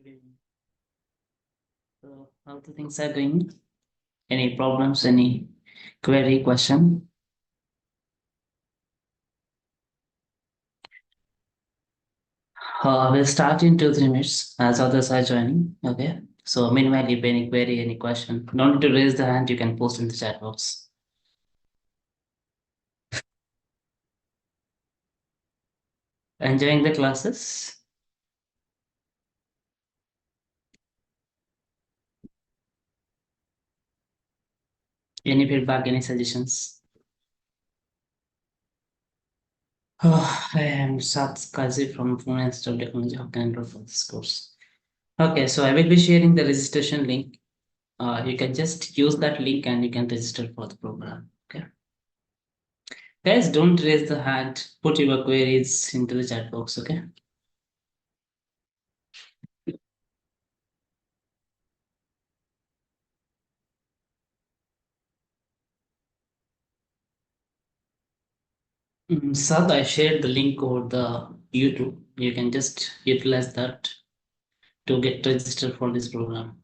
evening. So, how the things are going? Any problems? Any query, question? We'll start in 2 3 minutes as others are joining. Okay. So, meanwhile, if any query, any question, no need to raise the hand. You can post in the chat box. Enjoying the classes? Any feedback? Any suggestions? I am Sat Kazi from Pune Institute of Technology. How can I enroll for this course? Okay, so I will be sharing the registration link. You can just use that link and you can register for the program. Okay. Guys, don't raise the hand. Put your queries into the chat box. Okay. Sad, I shared the link over the YouTube. You can just utilize that to get registered for this program.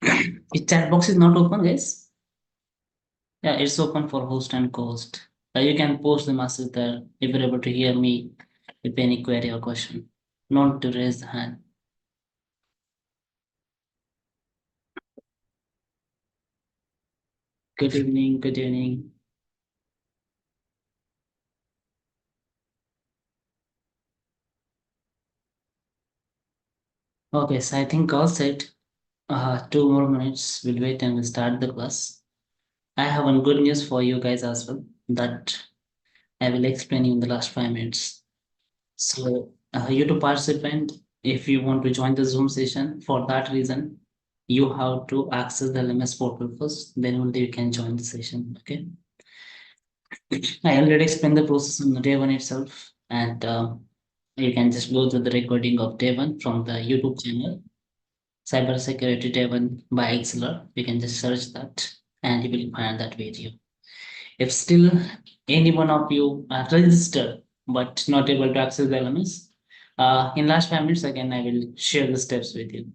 The chat box is not open, guys. Yeah, it's open for host and co-host. You can post the message there if you're able to hear me with any query or question. Not to raise the hand. Good evening. Good evening. Okay, so I think all set. 2 more minutes. We'll wait and we'll start the class. I have one good news for you guys as well that I will explain you in the last 5 minutes. So, you to participant, if you want to join the Zoom session, for that reason, you have to access the LMS portal first, then only you can join the session. Okay. I already explained the process on the day one itself, and you can just go to the recording of day one from the YouTube channel, Cybersecurity Day One by Excellor. You can just search that and you will find that video. If still any one of you are registered but not able to access the LMS, in last 5 minutes again I will share the steps with you.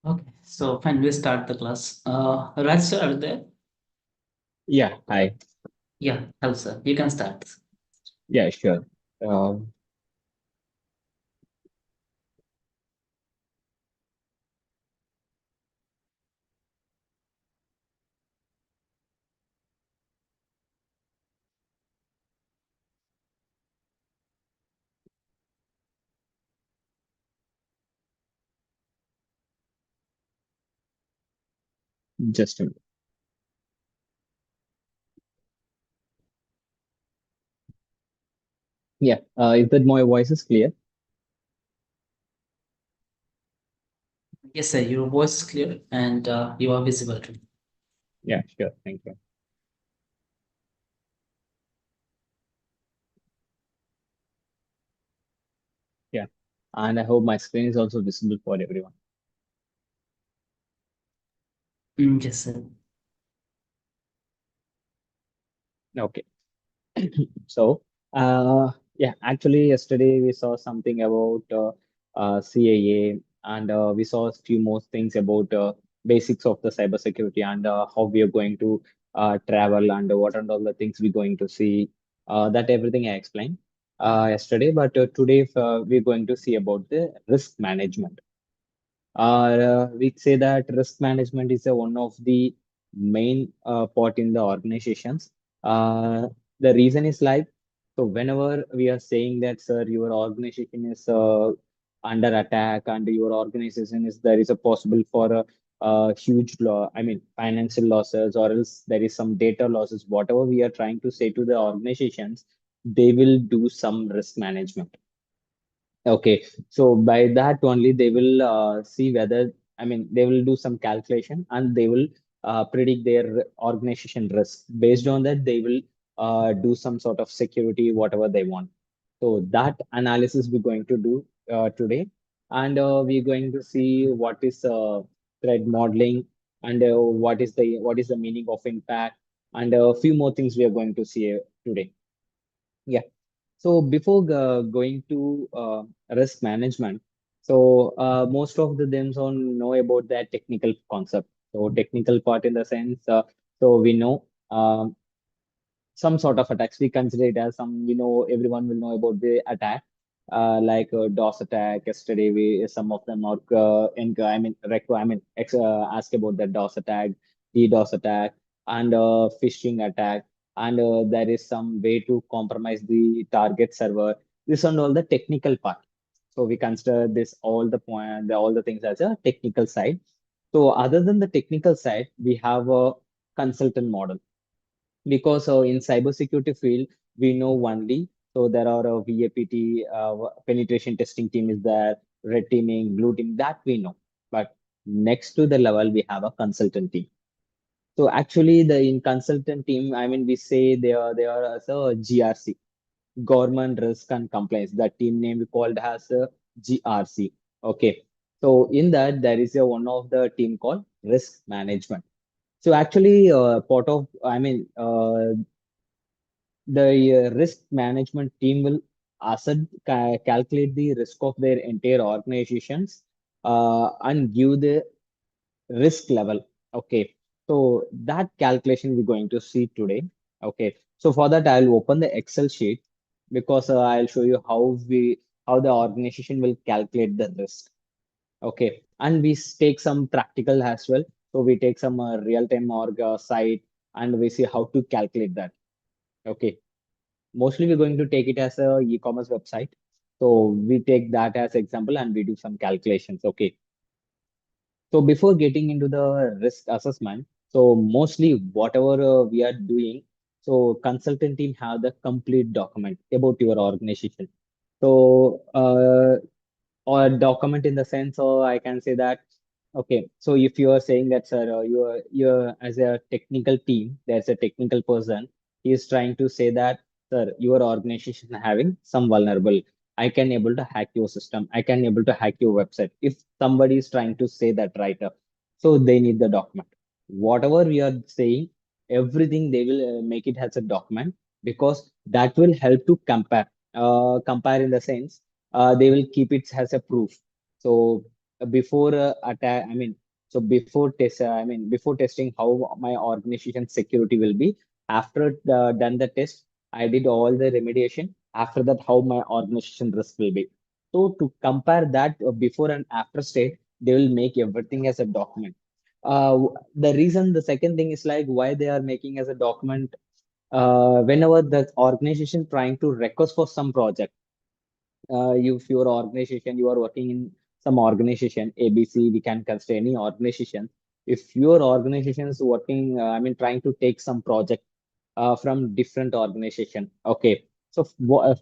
Okay, so fine, we start the class. Raj sir, are you there? Yeah, hi. Yeah, hello sir. You can start. Yeah, sure. Um, just a minute. Yeah, is that my voice is clear? Yes sir, your voice is clear and you are visible too. Yeah, sure. Thank you. Yeah, and I hope my screen is also visible for everyone. Yes sir. Okay. So, yeah, actually, yesterday we saw something about CAA, and we saw a few more things about basics of the cybersecurity and how we are going to travel and what are all the things we're going to see. That everything I explained yesterday, but today we're going to see about the risk management. We say that risk management is one of the main part in the organizations. The reason is like, so whenever we are saying that, sir, your organization is under attack and your organization is there is a possible for a huge law, I mean, financial losses, or else there is some data losses, whatever we are trying to say to the organizations, they will do some risk management. Okay, so by that only they will see whether, I mean, they will do some calculation and they will predict their organization risk. Based on that, they will do some sort of security, whatever they want. So that analysis we're going to do today. and we're going to see what is threat modeling, and what is the meaning of impact, and a few more things we are going to see today. Yeah. So before going to risk management, so most of the them on know about that technical concept. So technical part in the sense, so we know some sort of attacks. We consider it as some, everyone will know about the attack, like DOS attack. Yesterday, some of them are ask about the DOS attack, DDoS attack, and phishing attack, and there is some way to compromise the target server. This and all the technical part. So we consider this all the things as a technical side. So other than the technical side, we have a consultant model, because in cybersecurity field we know only, so there are a VAPT, penetration testing team is there, red teaming, blue team, that we know. But next to the level we have a consultant team. So actually the in consultant team, I mean, we say they are as a GRC, government risk and compliance. That team name we called as a GRC. Okay, so in that there is a one of the team called risk management. So actually, part of, I mean, the risk management team will calculate the risk of their entire organizations, and give the risk level. Okay, so that calculation we're going to see today. Okay, so for that I'll open the Excel sheet, because I'll show you how the organization will calculate the risk. Okay, and we take some practical as well. So we take some real-time org site, and we see how to calculate that. Okay, mostly we're going to take it as a e-commerce website. So we take that as example and we do some calculations. Okay. So before getting into the risk assessment, so mostly whatever we are doing, so consultant team have the complete document about your organization. So or document in the sense, or I can say that, okay, so if you are saying that, sir, you're as a technical team, there's a technical person, he is trying to say that, sir, your organization having some vulnerable, I can able to hack your system, I can able to hack your website. If somebody is trying to say that, right up, so they need the document. Whatever we are saying, everything they will make it as a document, because that will help to compare in the sense, they will keep it as a proof. So before attack, I mean, so before testing how my organization security will be, after done the test, I did all the remediation. After that, how my organization risk will be. So to compare that before and after state, they will make everything as a document. The reason, the second thing is like why they are making as a document. Whenever the organization trying to request for some project, if your organization, you are working in some organization ABC, we can consider any organization. If your organization is working, I mean, trying to take some project from different organization. Okay, so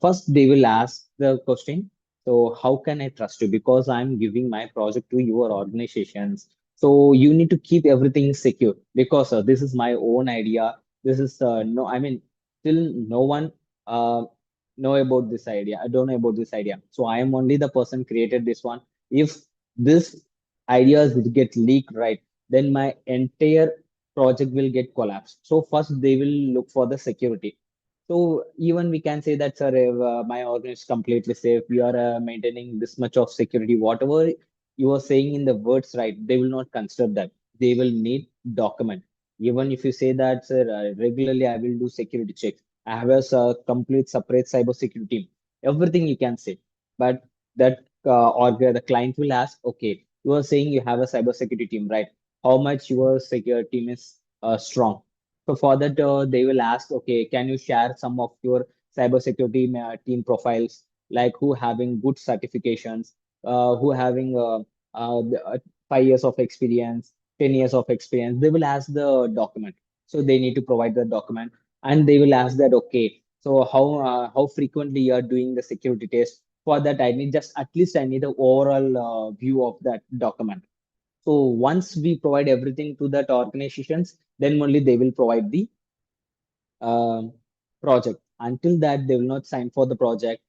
first they will ask the question. So how can I trust you? Because I'm giving my project to your organizations. So you need to keep everything secure, because this is my own idea. This is no, I mean, still no one uh, know about this idea. I don't know about this idea. So I am only the person created this one. If this ideas will get leaked, right, then my entire project will get collapsed. So first they will look for the security. So even we can say that, sir, if, my organ is completely safe, we are maintaining this much of security. Whatever you are saying in the words, right, they will not consider that. They will need document. Even if you say that, sir, regularly I will do security checks. I have a complete separate cyber security team. Everything you can say, but that or the client will ask, okay, you are saying you have a cyber security team, right? How much your security team is strong? So for that, they will ask, okay, can you share some of your cybersecurity team profiles, like who having good certifications, who having 5 years of experience, 10 years of experience. They will ask the document. So they need to provide the document, and they will ask that, okay, so how frequently you are doing the security test. For that, I need just at least I need the overall view of that document. So once we provide everything to that organizations, then only they will provide the um, project. Until that, they will not sign for the project.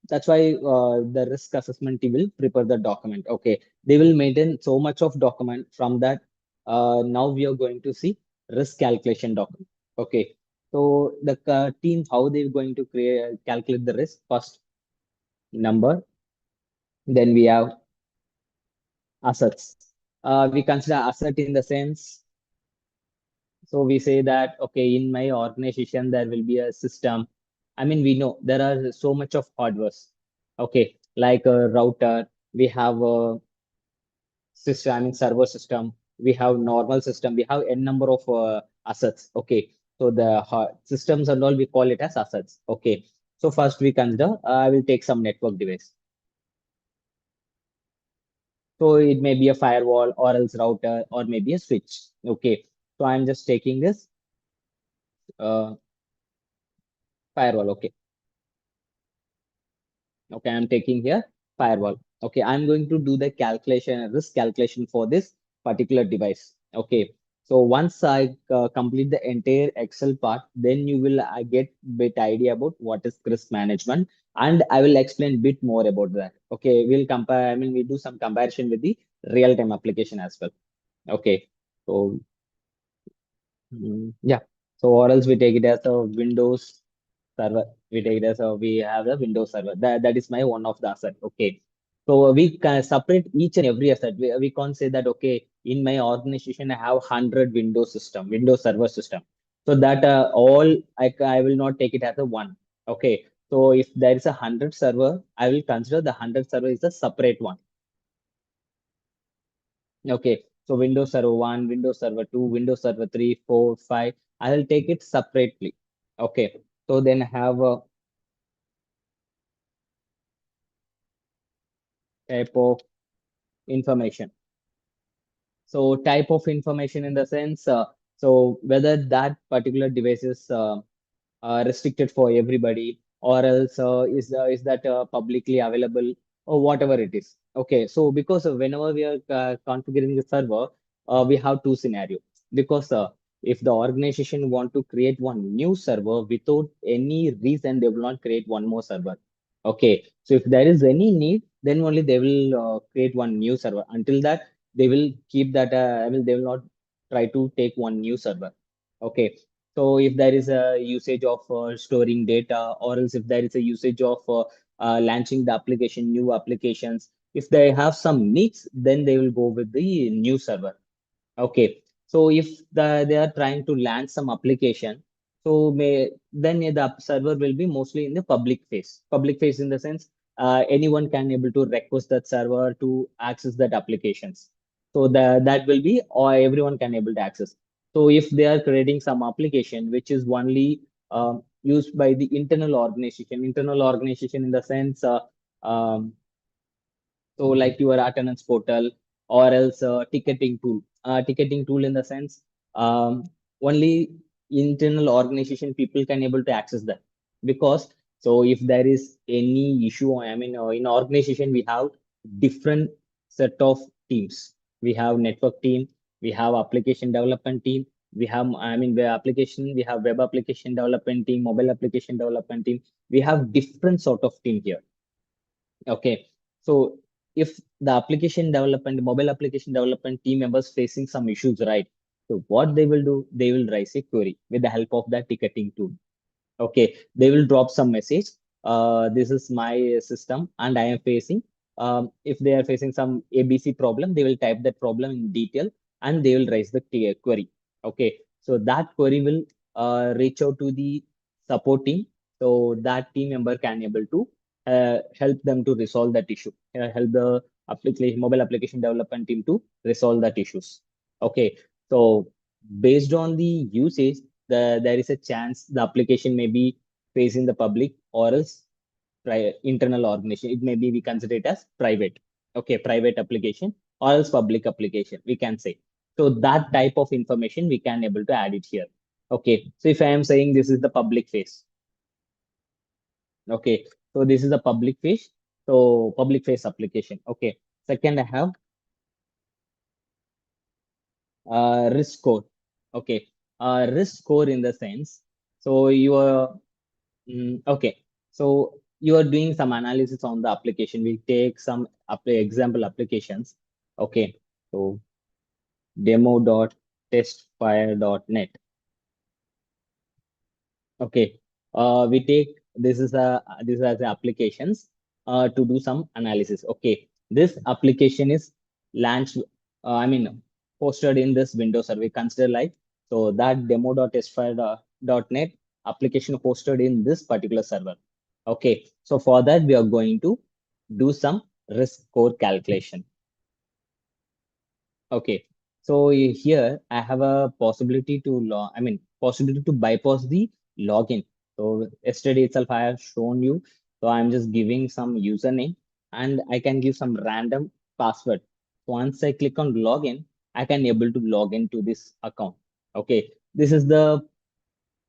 That's why the risk assessment team will prepare the document. Okay, they will maintain so much of document. From that, now we are going to see risk calculation document. Okay, so the team, how they're going to create calculate the risk. First, number, then we have assets. We consider asset in the sense, so we say that, okay, in my organization, there will be a system. I mean, we know there are so much of hardwares. Okay, like a router, we have a system, I mean, server system, we have normal system, we have n number of assets. Okay, so the systems and all, we call it as assets. Okay, so first we consider, I will take some network device. So it may be a firewall or else router or maybe a switch. Okay, so I'm just taking this uh, firewall. Okay, okay, I'm taking here firewall. Okay, I'm going to do the calculation, risk calculation for this particular device. Okay, so once I complete the entire Excel part, then you will get bit idea about what is risk management, and I will explain bit more about that. Okay, we'll compare. I mean, we do some comparison with the real-time application as well. Okay, so yeah. So or else we take it as a Windows server. We take it as a we have a Windows server. That is my one of the asset. Okay. So we can separate each and every asset. We can't say that, okay, in my organization I have 100 Windows system, Windows server system. So that all I will not take it as a one. Okay. So if there is 100 server, I will consider the 100 server is a separate one. Okay, so Windows Server 1, Windows Server 2, Windows Server 3, 4, 5. I will take it separately. Okay, so then have a type of information. So type of information in the sense, so whether that particular device is restricted for everybody, or else is that publicly available, or whatever it is. Okay, so because whenever we are configuring the server, we have two scenarios. Because if the organization want to create one new server without any reason, they will not create one more server. Okay, so if there is any need, then only they will create one new server. Until that, they will keep that. I mean, they will not try to take one new server. Okay, so if there is a usage of storing data, or else if there is a usage of launching the application, new applications, if they have some needs, then they will go with the new server. Okay, so if they are trying to launch some application, so then the server will be mostly in the public phase. Public phase in the sense, anyone can able to request that server to access that applications. So that will be, or everyone can able to access. So if they are creating some application which is only used by the internal organization in the sense, um, so like your attendance portal, or else ticketing tool. Ticketing tool in the sense, only internal organization people can able to access that. Because so if there is any issue, I mean, in organization we have different set of teams. We have network team, we have application development team, we have, I mean, we have web application development team, mobile application development team. We have different sort of team here. Okay, so if the application development, mobile application development team members facing some issues, right? So what they will do, they will raise a query with the help of that ticketing tool. Okay, they will drop some message. This is my system, and I am facing. If they are facing some ABC problem, they will type that problem in detail, and they will raise the query. Okay, so that query will reach out to the support team, so that team member can able to help them to resolve that issue. Help the application, mobile application development team to resolve that issues. Okay, so based on the usage, there is a chance the application may be facing the public, or else internal organization. It may be, we consider it as private. Okay, private application or else public application, we can say. So that type of information we can able to add it here. Okay, so if I am saying this is the public face. Okay, so this is the public face. So public face application. Okay, second I have risk score. Okay, risk score in the sense, so your okay. So you are doing some analysis on the application. We take some example applications. Okay, so demo.testfire.net. Okay, we take this as the applications to do some analysis. Okay, this application is launched. I mean, posted in this Windows server. Consider like so that demo.testfire.net application hosted in this particular server. Okay, so for that we are going to do some risk score calculation. Okay, so here I have a possibility to possibility to bypass the login. So yesterday itself I have shown you. So I'm just giving some username and I can give some random password. Once I click on login, I can able to log into this account. Okay, this is the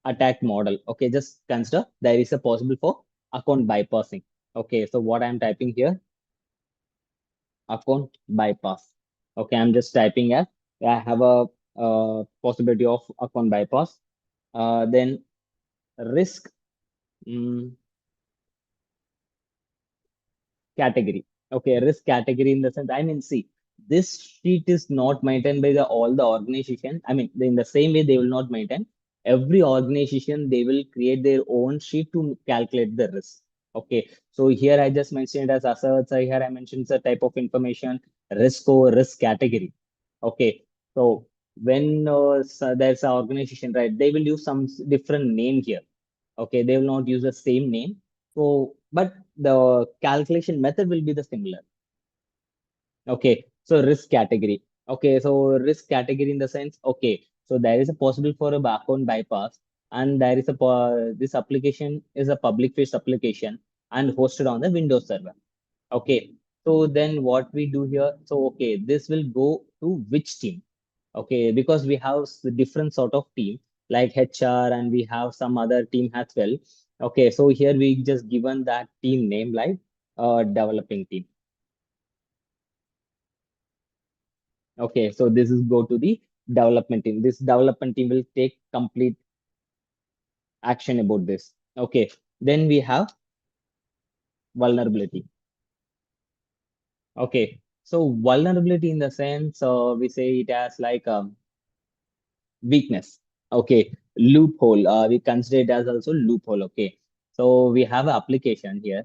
attack model. Okay, just consider there is a possible for account bypassing. Okay, so what I'm typing here, account bypass. Okay, I'm just typing as I have a, possibility of account bypass. Then risk mm, category. Okay, risk category in the sense, I mean, see, this sheet is not maintained by the all the organization. I mean, in the same way, they will not maintain. Every organization, they will create their own sheet to calculate the risk. Okay, so here I just mentioned as asserts. Here I mentioned the type of information, risk or risk category. Okay, so when there's an organization, right, they will use some different name here. Okay, they will not use the same name. So, but the calculation method will be the similar. Okay, so risk category. Okay, so risk category in the sense, okay, so there is a possible for a account bypass, and there is a this application is a public face application and hosted on the Windows server. Okay, so then what we do here? So okay, this will go to which team? Okay, because we have different sort of team like HR and we have some other team as well. Okay, so here we just given that team name like developing team. Okay, so this is go to the development team. This development team will take complete action about this. Okay, then we have vulnerability. Okay, so vulnerability in the sense we say it as like weakness. Okay, loophole. We consider it as also loophole. Okay, so we have an application here.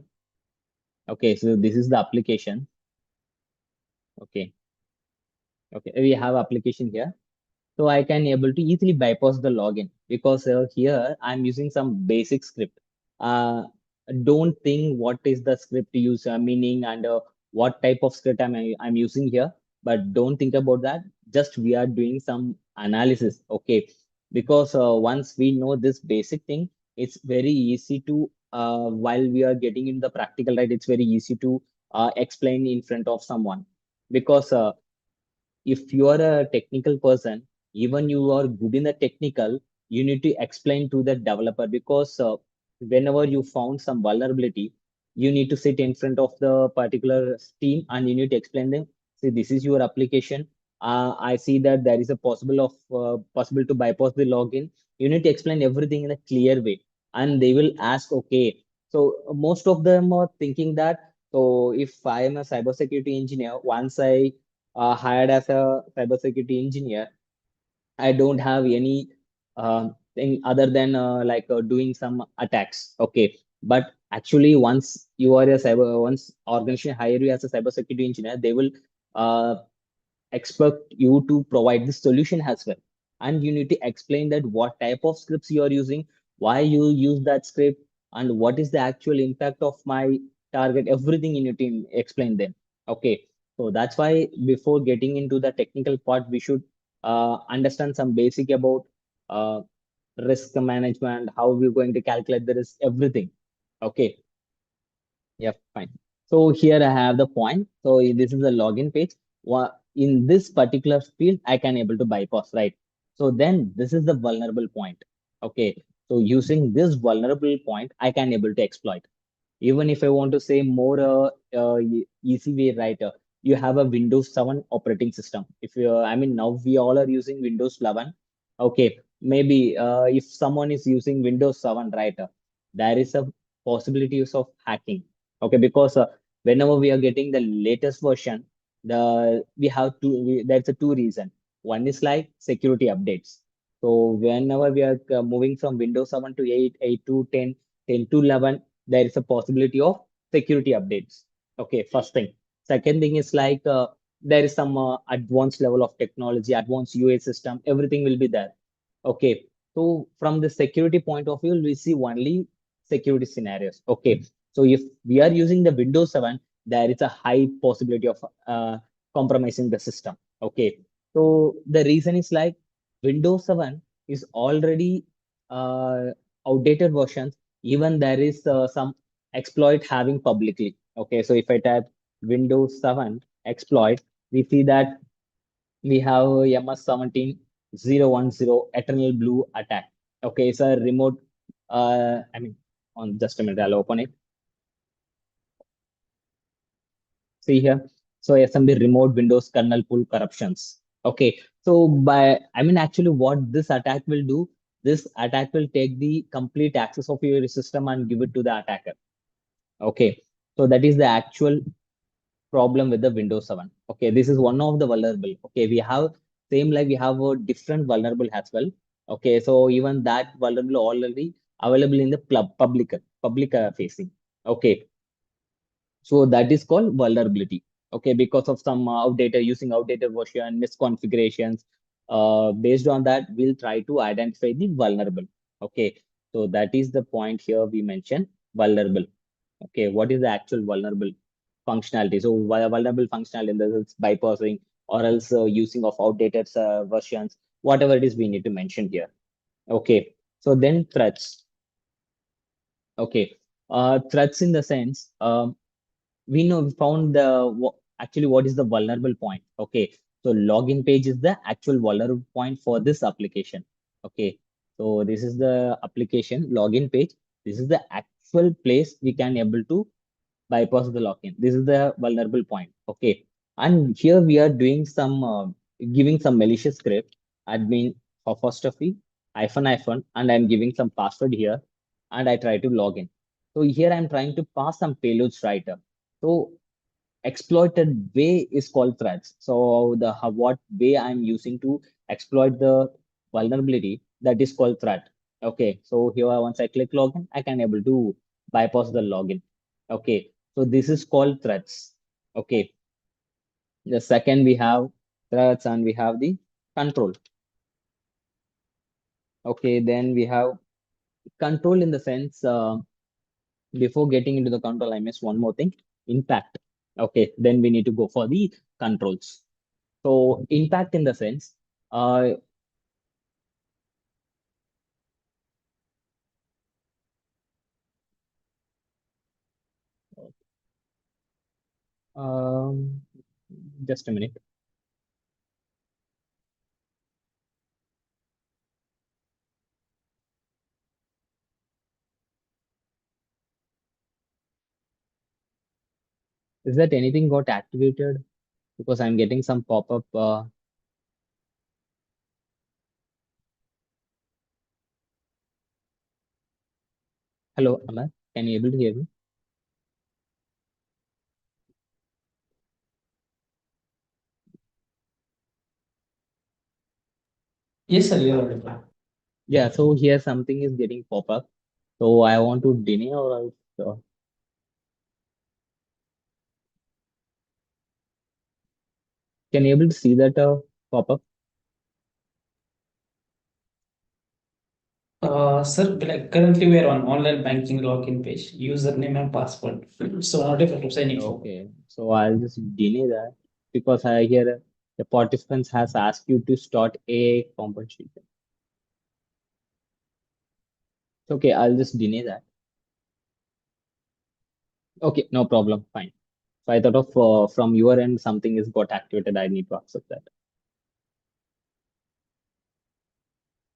Okay, so this is the application. Okay, okay, we have application here. So I can able to easily bypass the login because here I'm using some basic script. Uh, don't think what is the script use meaning and what type of script I'm using here, but don't think about that. Just we are doing some analysis, okay? Because once we know this basic thing, it's very easy to while we are getting in the practical, right? It's very easy to explain in front of someone because if you are a technical person, even you are good in the technical, you need to explain to the developer because whenever you found some vulnerability, you need to sit in front of the particular team and you need to explain them. See, this is your application. I see that there is a possible to bypass the login. You need to explain everything in a clear way, and they will ask, okay. So most of them are thinking that. So if I am a cybersecurity engineer, once I hired as a cybersecurity engineer, I don't have any thing other than doing some attacks. Okay, but actually, once organization hire you as a cybersecurity engineer, they will uh, expect you to provide the solution as well. And you need to explain that what type of scripts you are using, why you use that script, and what is the actual impact of my target. Everything you need to explain them. Okay. So that's why before getting into the technical part, we should understand some basic about uh, risk management, how we're going to calculate the risk, everything. Okay. Yeah, fine. So here I have the point. So this is a login page. In this particular field, I can able to bypass, right? So then this is the vulnerable point. Okay. So using this vulnerable point, I can able to exploit. Even if I want to say more easy way, right? You have a Windows 7 operating system. If you, I mean, now we all are using Windows 11. Okay. Maybe if someone is using Windows 7, right? There is a possibilities of hacking. Okay, because whenever we are getting the latest version, we have that's a two reason. One is like security updates. So whenever we are moving from Windows 7 to 8, 8 to 10, 10 to 11, there is a possibility of security updates. Okay, first thing. Second thing is like there is some advanced level of technology, advanced UA system, everything will be there. Okay, so from the security point of view, we see only security scenarios. Okay, so if we are using the Windows 7, there is a high possibility of compromising the system. Okay, so the reason is like Windows 7 is already outdated versions. Even there is some exploit having publicly. Okay, so if I type Windows 7 exploit, we see that we have MS17010 Eternal Blue attack. Okay, it's a remote. I mean, on just a minute, I'll open it. See here. So SMB remote Windows kernel pool corruptions. Okay, so I mean, actually, what this attack will do, this attack will take the complete access of your system and give it to the attacker. Okay, so that is the actual problem with the Windows 7. Okay, this is one of the vulnerable. Okay, we have same like we have a different vulnerable as well. Okay, so even that vulnerable already available in the public facing. Okay, so that is called vulnerability. Okay, because of some outdated using outdated version, misconfigurations. Based on that, we'll try to identify the vulnerable. Okay, so that is the point here we mentioned vulnerable. Okay, what is the actual vulnerable functionality? So vulnerable functionality in the sense bypassing or else using of outdated versions, whatever it is we need to mention here. Okay, so then threats. Okay, threats in the sense we know we found actually what is the vulnerable point. Okay, so login page is the actual vulnerable point for this application. Okay, so this is the application login page. This is the actual place we can able to bypass the login. This is the vulnerable point. Okay. And here we are doing some giving some malicious script admin apostrophe hyphen, and I'm giving some password here and I try to log in. So here I'm trying to pass some payloads writer. So exploited way is called threats. So what way I'm using to exploit the vulnerability, that is called threat. Okay, so here once I click login, I can able to bypass the login. Okay, so this is called threats. Okay, the second we have threats and we have the control. Okay, then we have control in the sense before getting into the control, I missed one more thing, impact. Okay, then we need to go for the controls. So impact in the sense, uh, um, just a minute. Is that anything got activated? Because I'm getting some pop-up. Hello, Amar. Can you able to hear me? Yes, sir, you're audible. Yeah. So here something is getting pop-up. So I want to deny or else, can you able to see that pop-up? Sir, like currently we are on online banking login page, username and password. So not able to sign in for. Okay. So I'll just deny that because I hear the participants has asked you to start a composition. Okay, I'll just deny that. Okay, no problem. Fine. So I thought of from your end something is got activated. I need to accept that.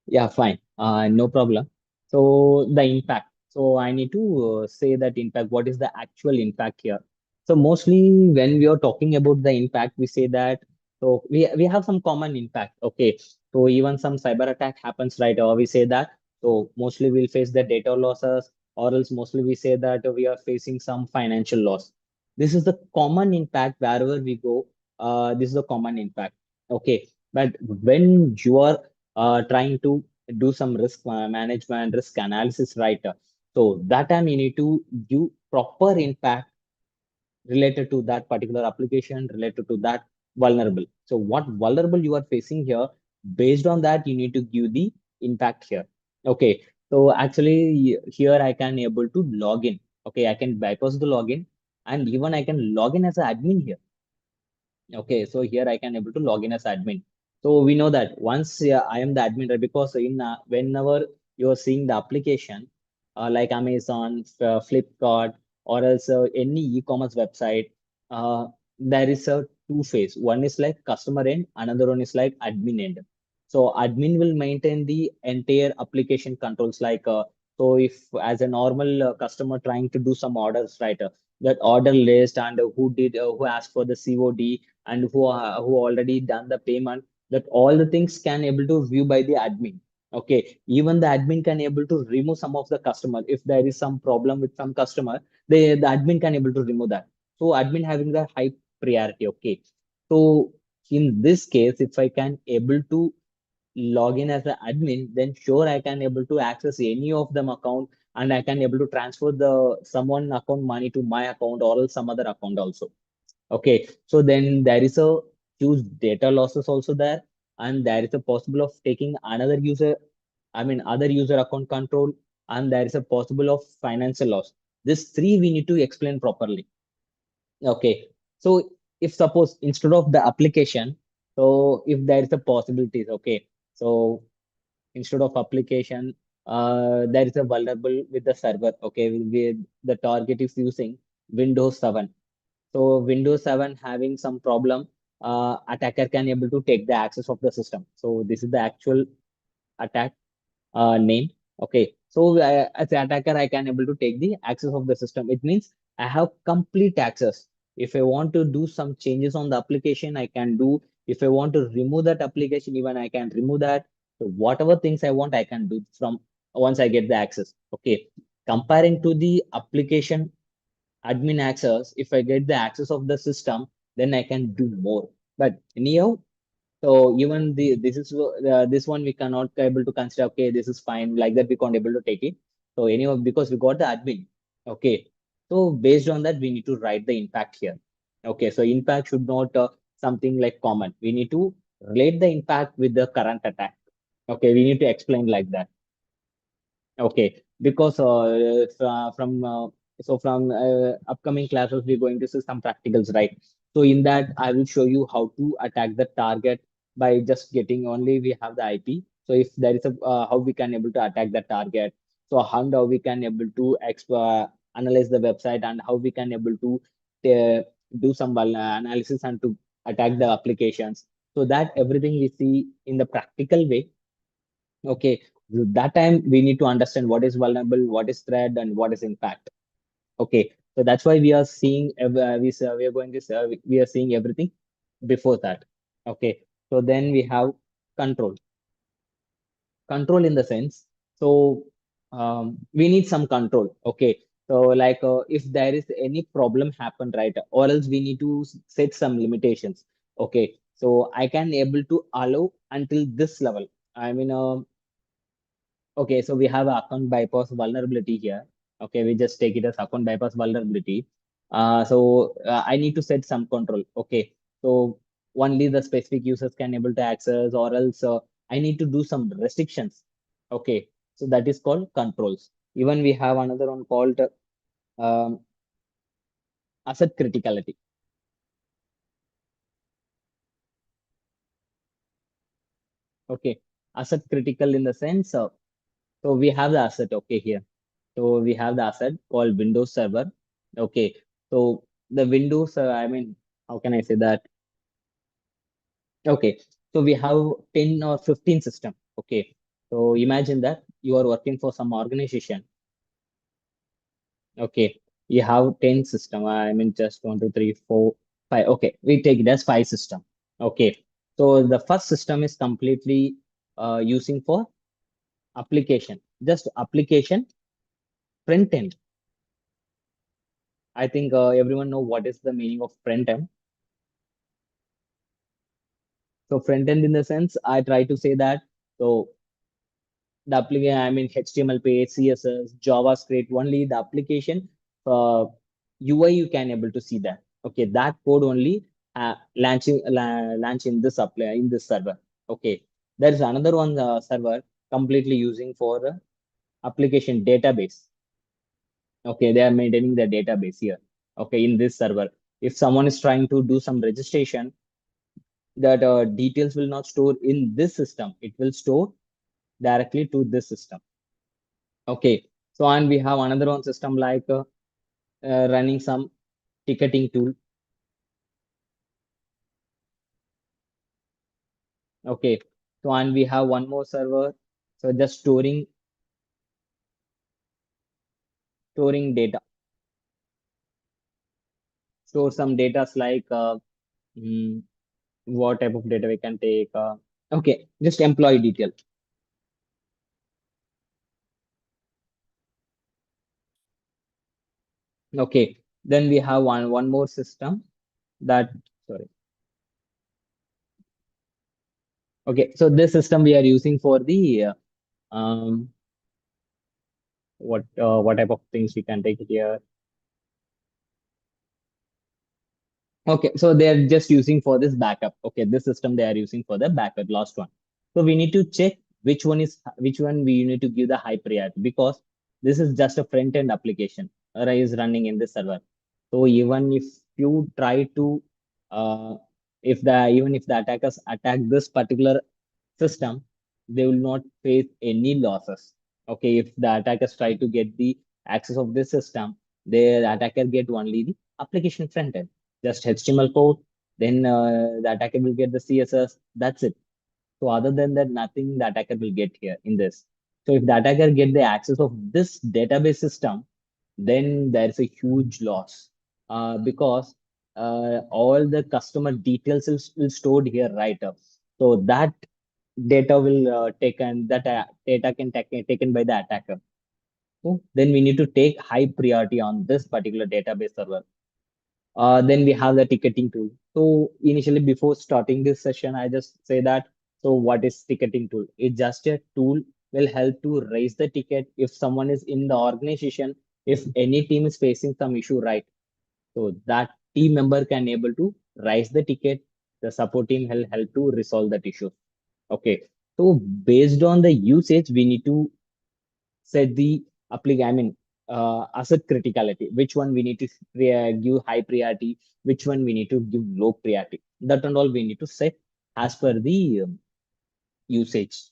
Yeah, fine. No problem. So the impact. So I need to say that impact. What is the actual impact here? So mostly when we are talking about the impact, we say that so we have some common impact. Okay. So even some cyber attack happens, right? Or we say that. So mostly we'll face the data losses, or else mostly we say that we are facing some financial loss. This is the common impact wherever we go. This is the common impact. Okay, but when you are trying to do some risk management, risk analysis, right? So that time you need to give proper impact related to that particular application, related to that vulnerable. So what vulnerable you are facing here, based on that, you need to give the impact here. Okay. So actually here I can able to log in. Okay. I can bypass the login and even I can log in as an admin here. Okay, so here I can able to log in as admin. So we know that once I am the admin, right, because in whenever you are seeing the application like Amazon, Flipkart, or else any e-commerce website, there is a two phase. One is like customer end, another one is like admin end. So admin will maintain the entire application controls. Like so, if as a normal customer trying to do some orders, right, that order list and who asked for the COD and who already done the payment, that all the things can able to view by the admin. Okay, even the admin can able to remove some of the customer if there is some problem with some customer, the admin can able to remove that. So admin having the high priority. Okay, so in this case if I can able to log in as an admin, then sure I can able to access any of them account and I can able to transfer the someone account money to my account or else some other account also. Okay, so then there is a huge data losses also there, and there is a possible of taking another user, I mean other user account control, and there is a possible of financial loss. This three we need to explain properly. Okay, so if suppose instead of the application, so if there is a possibilities, okay, so instead of application, there is a vulnerable with the server. Okay, with the target is using Windows 7. So Windows 7 having some problem, attacker can able to take the access of the system. So this is the actual attack name. Okay, so as an attacker, I can able to take the access of the system. It means I have complete access. If I want to do some changes on the application, I can do. If I want to remove that application, even I can remove that. So whatever things I want, I can do from once I get the access. Okay, comparing to the application admin access, if I get the access of the system, then I can do more. But anyhow, so even the this one we cannot able to consider. Okay, this is fine. Like that we can't able to take it. So anyhow, because we got the admin. Okay, so based on that we need to write the impact here. Okay, so impact should not something like common. We need to relate the impact with the current attack. Okay, we need to explain like that. Okay, because from upcoming classes, we're going to see some practicals, right? So in that, I will show you how to attack the target by just getting only we have the IP. So if there is a how we can able to attack the target. So how we can able to analyze the website and how we can able to uh, do some analysis and to attack the applications. So that everything we see in the practical way. Okay, that time we need to understand what is vulnerable, what is threat, and what is impact. Okay, so that's why we are seeing we are going to we are seeing everything before that. Okay, so then we have control. Control in the sense, so we need some control. Okay, so like if there is any problem happen, right, or else we need to set some limitations. Okay, so I can able to allow until this level. I mean, okay, so we have account bypass vulnerability here. Okay, we just take it as account bypass vulnerability. I need to set some control. Okay, so only the specific users can able to access, or else I need to do some restrictions. Okay, so that is called controls. Even we have another one called um, asset criticality. Okay, asset critical in the sense. So we have the asset. Okay, here. So we have the asset called Windows Server. Okay. So the Windows, I mean, how can I say that? Okay. So we have 10 or 15 system. Okay. So imagine that you are working for some organization. Okay. You have 10 system. I mean, just 1, 2, 3, 4, 5. Okay. We take it as 5 system. Okay. So the first system is completely using for application, just application. front end. I think everyone know what is the meaning of front end. So front end in the sense, I try to say that. So the application, I mean HTML page, CSS, JavaScript, only the application UI you can able to see that. Okay, that code only launch in this apply in this server. Okay, there is another one server completely using for application database. Okay, they are maintaining the database here. Okay, in this server, if someone is trying to do some registration, that details will not store in this system. It will store directly to this system. Okay, so and we have another one system like running some ticketing tool. Okay, so and we have one more server. So just storing data. Store some data like mm, what type of data we can take. Okay, just employee detail. Okay, then we have one more system that sorry. Okay, so this system we are using for the what type of things we can take it here. Okay, so they are just using for this backup. Okay, this system they are using for the backup, last one. So we need to check which one we need to give the high priority because this is just a front end application is running in this server. So even if you try to uh, if the even if the attackers attack this particular system, they will not face any losses. Okay, if the attackers try to get the access of this system, the attacker get only the application front end, just HTML code. Then the attacker will get the CSS. That's it. So other than that, nothing the attacker will get here in this. So if the attacker get the access of this database system, then there's a huge loss because all the customer details will stored here right up. So that data will taken that data can taken by the attacker. So then we need to take high priority on this particular database server. Then we have the ticketing tool. So initially, before starting this session, I just say that. So what is ticketing tool? It's just a tool will help to raise the ticket if someone is in the organization, if any team is facing some issue, right? So that team member can able to raise the ticket. The support team will help to resolve that issue. Okay. So based on the usage, we need to set the I mean, asset criticality. Which one we need to give high priority? Which one we need to give low priority? That and all we need to set as per the usage.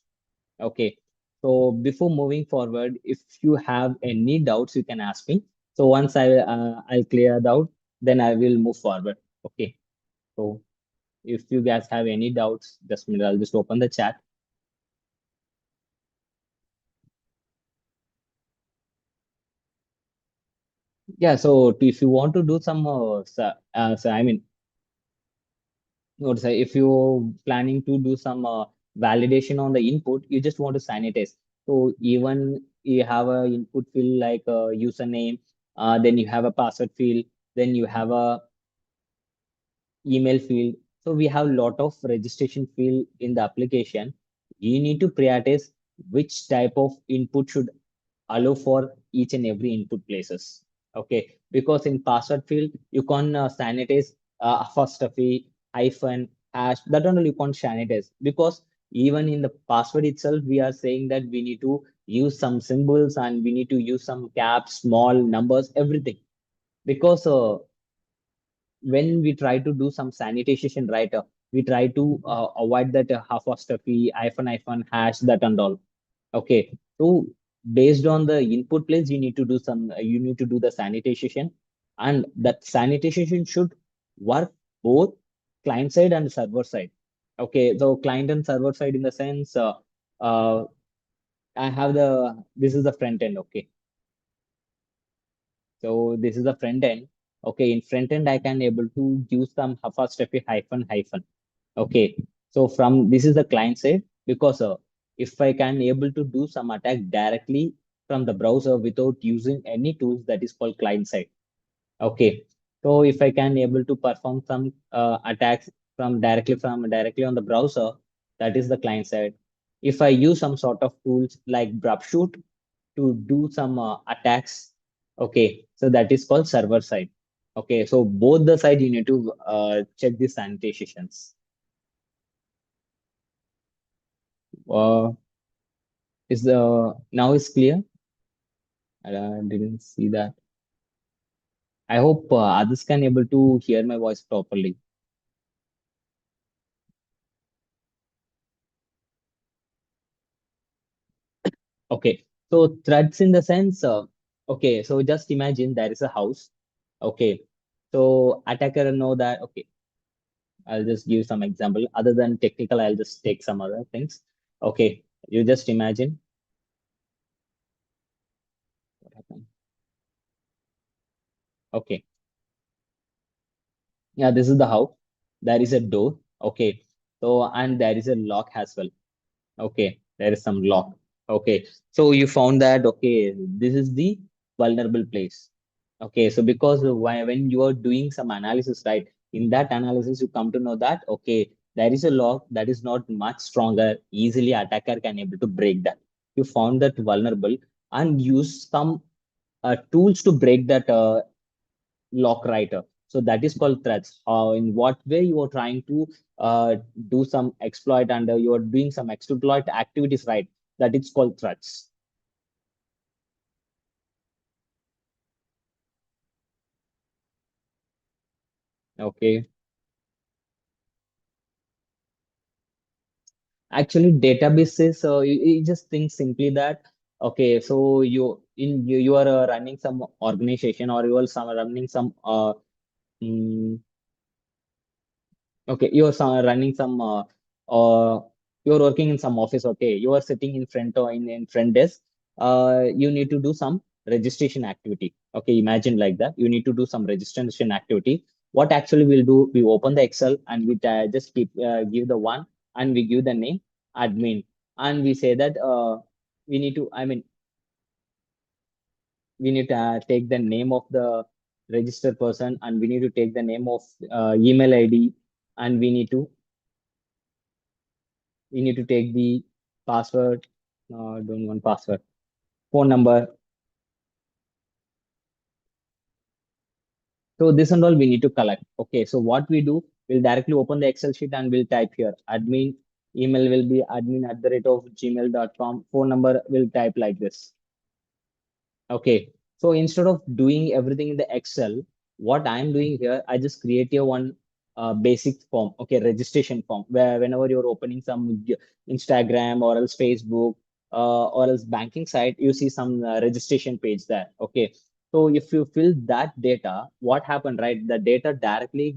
Okay. So before moving forward, if you have any doubts, you can ask me. So once I'll clear the doubt, then I will move forward. Okay. So if you guys have any doubts, just I'll just open the chat. Yeah. So if you want to do some, I mean, what to say, if you're planning to do some validation on the input, you just want to sanitize. So even you have a input field like a username, then you have a password field, then you have a email field. So we have a lot of registration field in the application. You need to prioritize which type of input should allow for each and every input places. Okay, because in password field you can sanitize apostrophe, hyphen, hash. That only you can't sanitize because even in the password itself, we are saying that we need to use some symbols and we need to use some caps, small numbers, everything. Because when we try to do some sanitation, right, we try to avoid that apostrophe, hyphen, hash, that and all. Okay, so based on the input place, you need to do you need to do the sanitation, and that sanitation should work both client side and server side. Okay, so client and server side in the sense, uh, I have this is the front end. Okay, so this is the front end. Okay, in front end, I can able to use some apostrophe hyphen. Okay, so from this is the client side because if I can able to do some attack directly from the browser without using any tools, that is called client side. Okay. So if I can able to perform some attacks from directly on the browser, that is the client side. If I use some sort of tools like Brubshoot to do some attacks, okay, so that is called server side. Okay, so both the side you need to check the sanitizations. Uh, is the now is clear? I didn't see that. I hope others can able to hear my voice properly. Okay, so threats in the sense, okay, so just imagine there is a house. Okay, so attacker know that. Okay, I'll just give some example. Other than technical, I'll just take some other things. Okay, you just imagine what happened. Okay, yeah, this is the house. There is a door. Okay, so and there is a lock as well. Okay, there is some lock. Okay, so you found that, okay, this is the vulnerable place. Okay, so because when you are doing some analysis, right, in that analysis, you come to know that, okay, there is a lock that is not much stronger. Easily attacker can able to break that. You found that vulnerable and use some tools to break that lock writer. So that is called threats. In what way you are trying to do some exploit and you are doing some exploit activities, right? That is called threats. Okay. Actually, databases, you just think simply that, okay, so you are running some organization or you are running some mm, okay, running some you're working in some office. Okay, you are sitting in front or in front desk. You need to do some registration activity. Okay, imagine like that. You need to do some registration activity. What actually we'll do? We open the Excel and we just give the one and we give the name admin and we say that we need to. I mean, we need to take the name of the registered person and we need to take the name of email ID and we need to take the password, don't want password, phone number. So this and all we need to collect. Okay, so what we do, we'll directly open the Excel sheet and we'll type here admin, email will be admin@gmail.com, phone number will type like this. Okay, so instead of doing everything in the Excel, what I'm doing here, I just create a one basic form, okay, registration form, where whenever you're opening some Instagram or else Facebook or else banking site, you see some registration page there. Okay, so if you fill that data, what happened, right? The data directly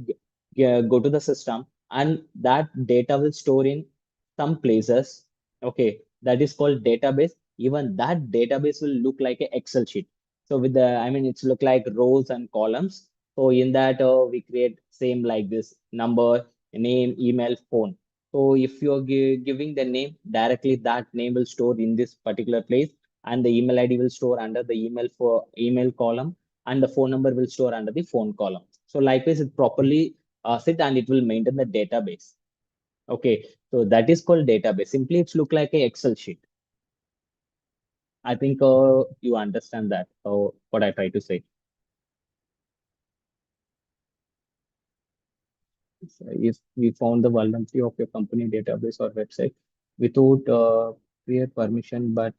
go to the system, and that data will store in some places. Okay, that is called database. Even that database will look like an Excel sheet. So with the, I mean, it's look like rows and columns. So in that, we create same like this number, name, email, phone. So if you're giving the name directly, that name will store in this particular place, and the email ID will store under the email for email column, and the phone number will store under the phone column. So likewise, it properly sit and it will maintain the database. Okay, so that is called database. Simply, it's look like a Excel sheet. I think you understand that. What I try to say. So if we found the vulnerability of your company database or website without prior permission, but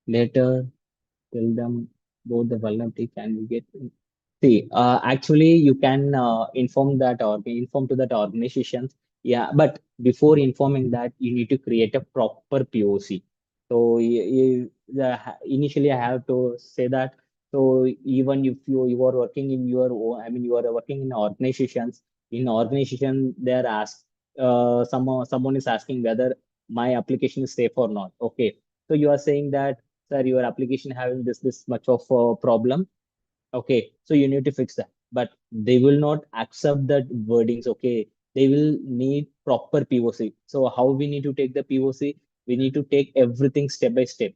later tell them about the vulnerability, can we get? See, actually, you can inform that or inform to that organization. Yeah, but before informing that, you need to create a proper POC. So initially, I have to say that. So even if you are working in your own, I mean, you are working in organizations. In organization, they are asked. Someone is asking whether my application is safe or not. Okay, so you are saying that, sir, your application having this much of a problem. Okay, so you need to fix that. But they will not accept that wordings. Okay, they will need proper POC. So how we need to take the POC? We need to take everything step by step.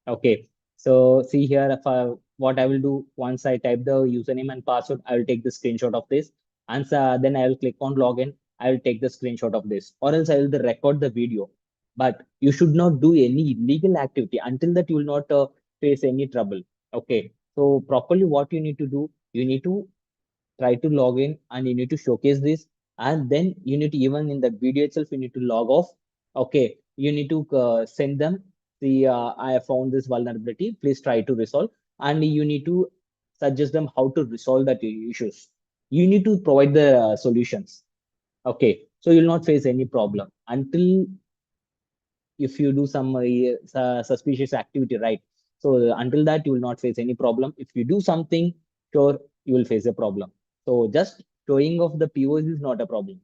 Okay, so see here, if what I will do once I type the username and password, I will take the screenshot of this, and then I will click on login. I will take the screenshot of this, or else I will record the video. But you should not do any illegal activity until that you will not face any trouble. Okay, so properly what you need to do, you need to try to log in and you need to showcase this, and then you need to, even in the video itself, you need to log off. Okay, you need to send them, see, I have found this vulnerability, please try to resolve, and you need to suggest them how to resolve that issues. You need to provide the solutions. Okay, so you'll not face any problem until if you do some suspicious activity, right? So until that you will not face any problem. If you do something, sure, you will face a problem. So just showing of the POs is not a problem.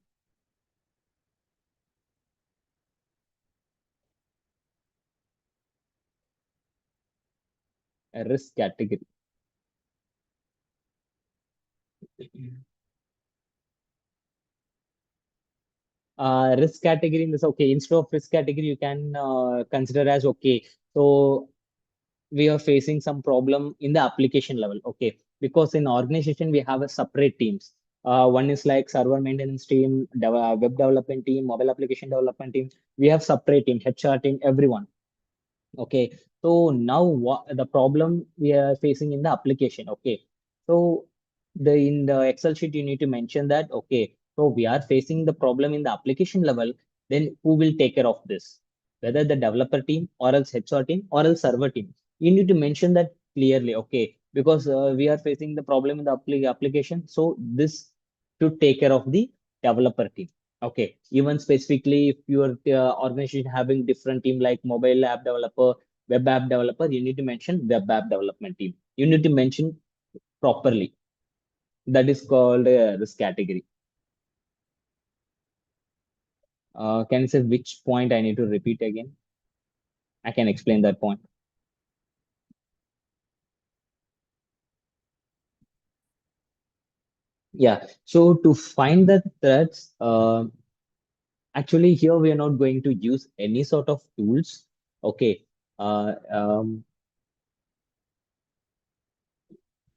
A risk category. Risk category in this, okay, instead of risk category, you can consider as, okay, so we are facing some problem in the application level. Okay, because in organization we have a separate teams. One is like server maintenance team, web development team, mobile application development team. We have separate team, HR team, everyone. Okay, so now what the problem we are facing in the application? Okay, so in the Excel sheet you need to mention that, okay, so we are facing the problem in the application level. Then who will take care of this? Whether the developer team or else HR team or else server team. You need to mention that clearly. Okay, because we are facing the problem in the application, so this should take care of the developer team. Okay, even specifically if your organization having different team like mobile app developer, web app developer, you need to mention web app development team. You need to mention properly. That is called this category. Can you say which point I need to repeat again? I can explain that point. Yeah. So to find the threats, actually here we are not going to use any sort of tools. Okay. Uh, um,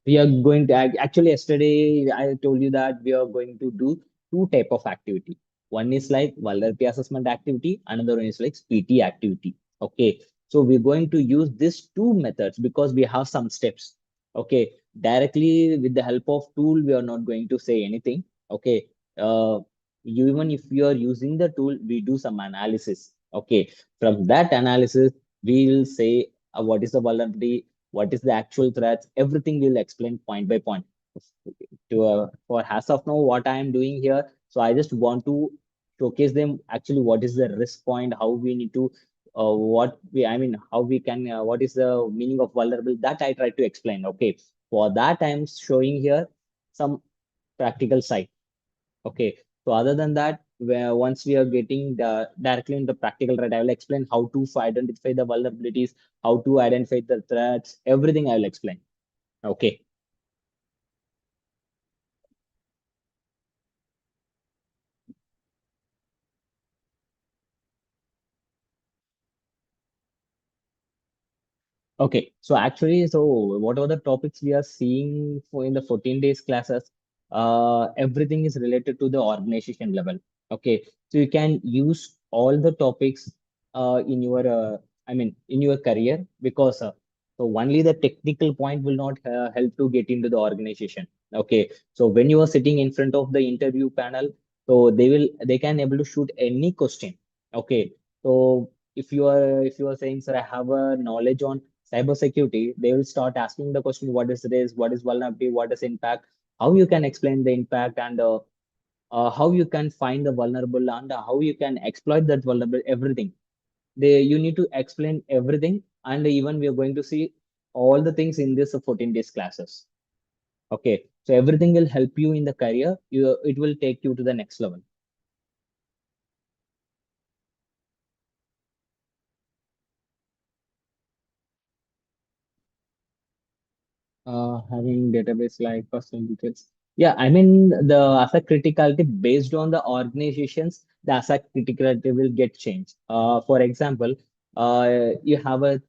we are going to actually yesterday I told you that we are going to do two type of activity. One is like vulnerability assessment activity, another one is like PT activity. Okay, so we're going to use these two methods because we have some steps. Okay, directly with the help of tool we are not going to say anything. Okay, uh, even if you are using the tool, we do some analysis. Okay, from that analysis we will say what is the vulnerability, what is the actual threats, everything will explain point by point. To for as of now what I am doing here, so I just want to showcase them actually what is the risk point, how we need to what we, I mean, how we can what is the meaning of vulnerable, that I try to explain. Okay, for that I'm showing here some practical side. Okay, so other than that, where once we are getting directly into practical, right, I will explain how to identify the vulnerabilities, how to identify the threats, everything I will explain. Okay. Okay, so actually, so whatever the topics we are seeing for in the 14 days classes, everything is related to the organization level. Okay, so you can use all the topics in your, I mean, in your career because so only the technical point will not help to get into the organization. Okay, so when you are sitting in front of the interview panel, so they can able to shoot any question. Okay, so if you are saying, sir, I have a knowledge on cybersecurity, they will start asking the question, what is this, what is vulnerability, what is impact, how you can explain the impact, and how you can find the vulnerable, and how you can exploit that vulnerable, everything. You need to explain everything, and even we are going to see all the things in this 14 days classes. Okay, so everything will help you in the career. It will take you to the next level. Having database like personal details. Yeah, I mean the asset criticality based on the organizations, the asset criticality will get changed. For example, you have a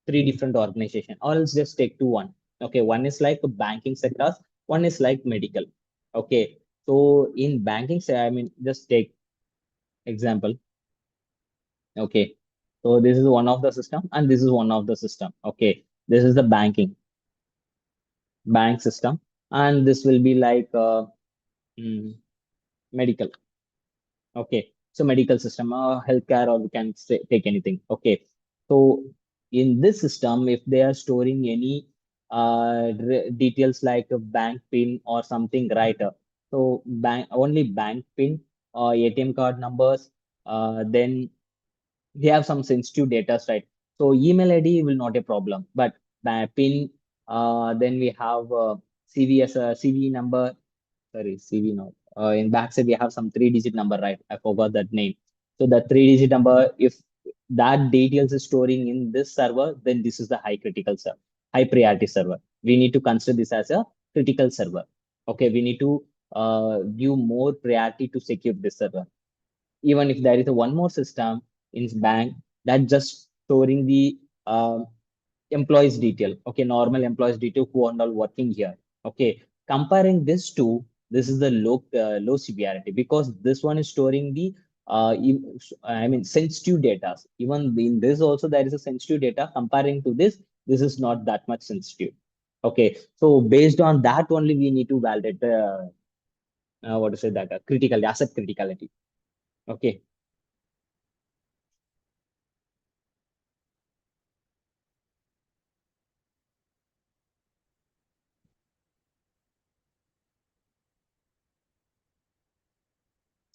three different organization, or else just take two one. Okay, one is like banking sectors, one is like medical. Okay, so in banking, I mean, just take example. Okay, so this is one of the system, and this is one of the system. Okay, this is the bank system, and this will be like mm, medical. Okay, so medical system, healthcare, or we can say, take anything. Okay, so in this system, if they are storing any details like a bank pin or something, right? So bank only bank pin, ATM card numbers, then they have some sensitive data, right? So email ID will not a problem, but PIN, then we have CVS, CV number, sorry, CV not. In backside, we have some three-digit number, right? I forgot that name. So the three-digit number, if that details is storing in this server, then this is the high critical server, high priority server. We need to consider this as a critical server. Okay, we need to give more priority to secure this server. Even if there is a one more system in bank that just storing the employees detail. Okay, normal employees detail who are all working here. Okay, comparing this to, this is the low severity, because this one is storing the I mean sensitive data. Even in this also there is a sensitive data. Comparing to this is not that much sensitive. Okay, so based on that only we need to validate the what to say, that critical asset criticality. Okay.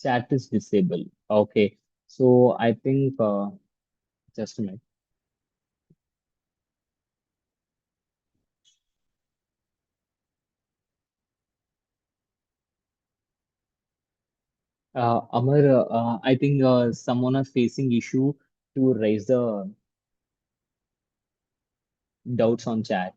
Chat is disabled. Okay. So I think just a minute. Amar, I think someone is facing issue to raise the doubts on chat.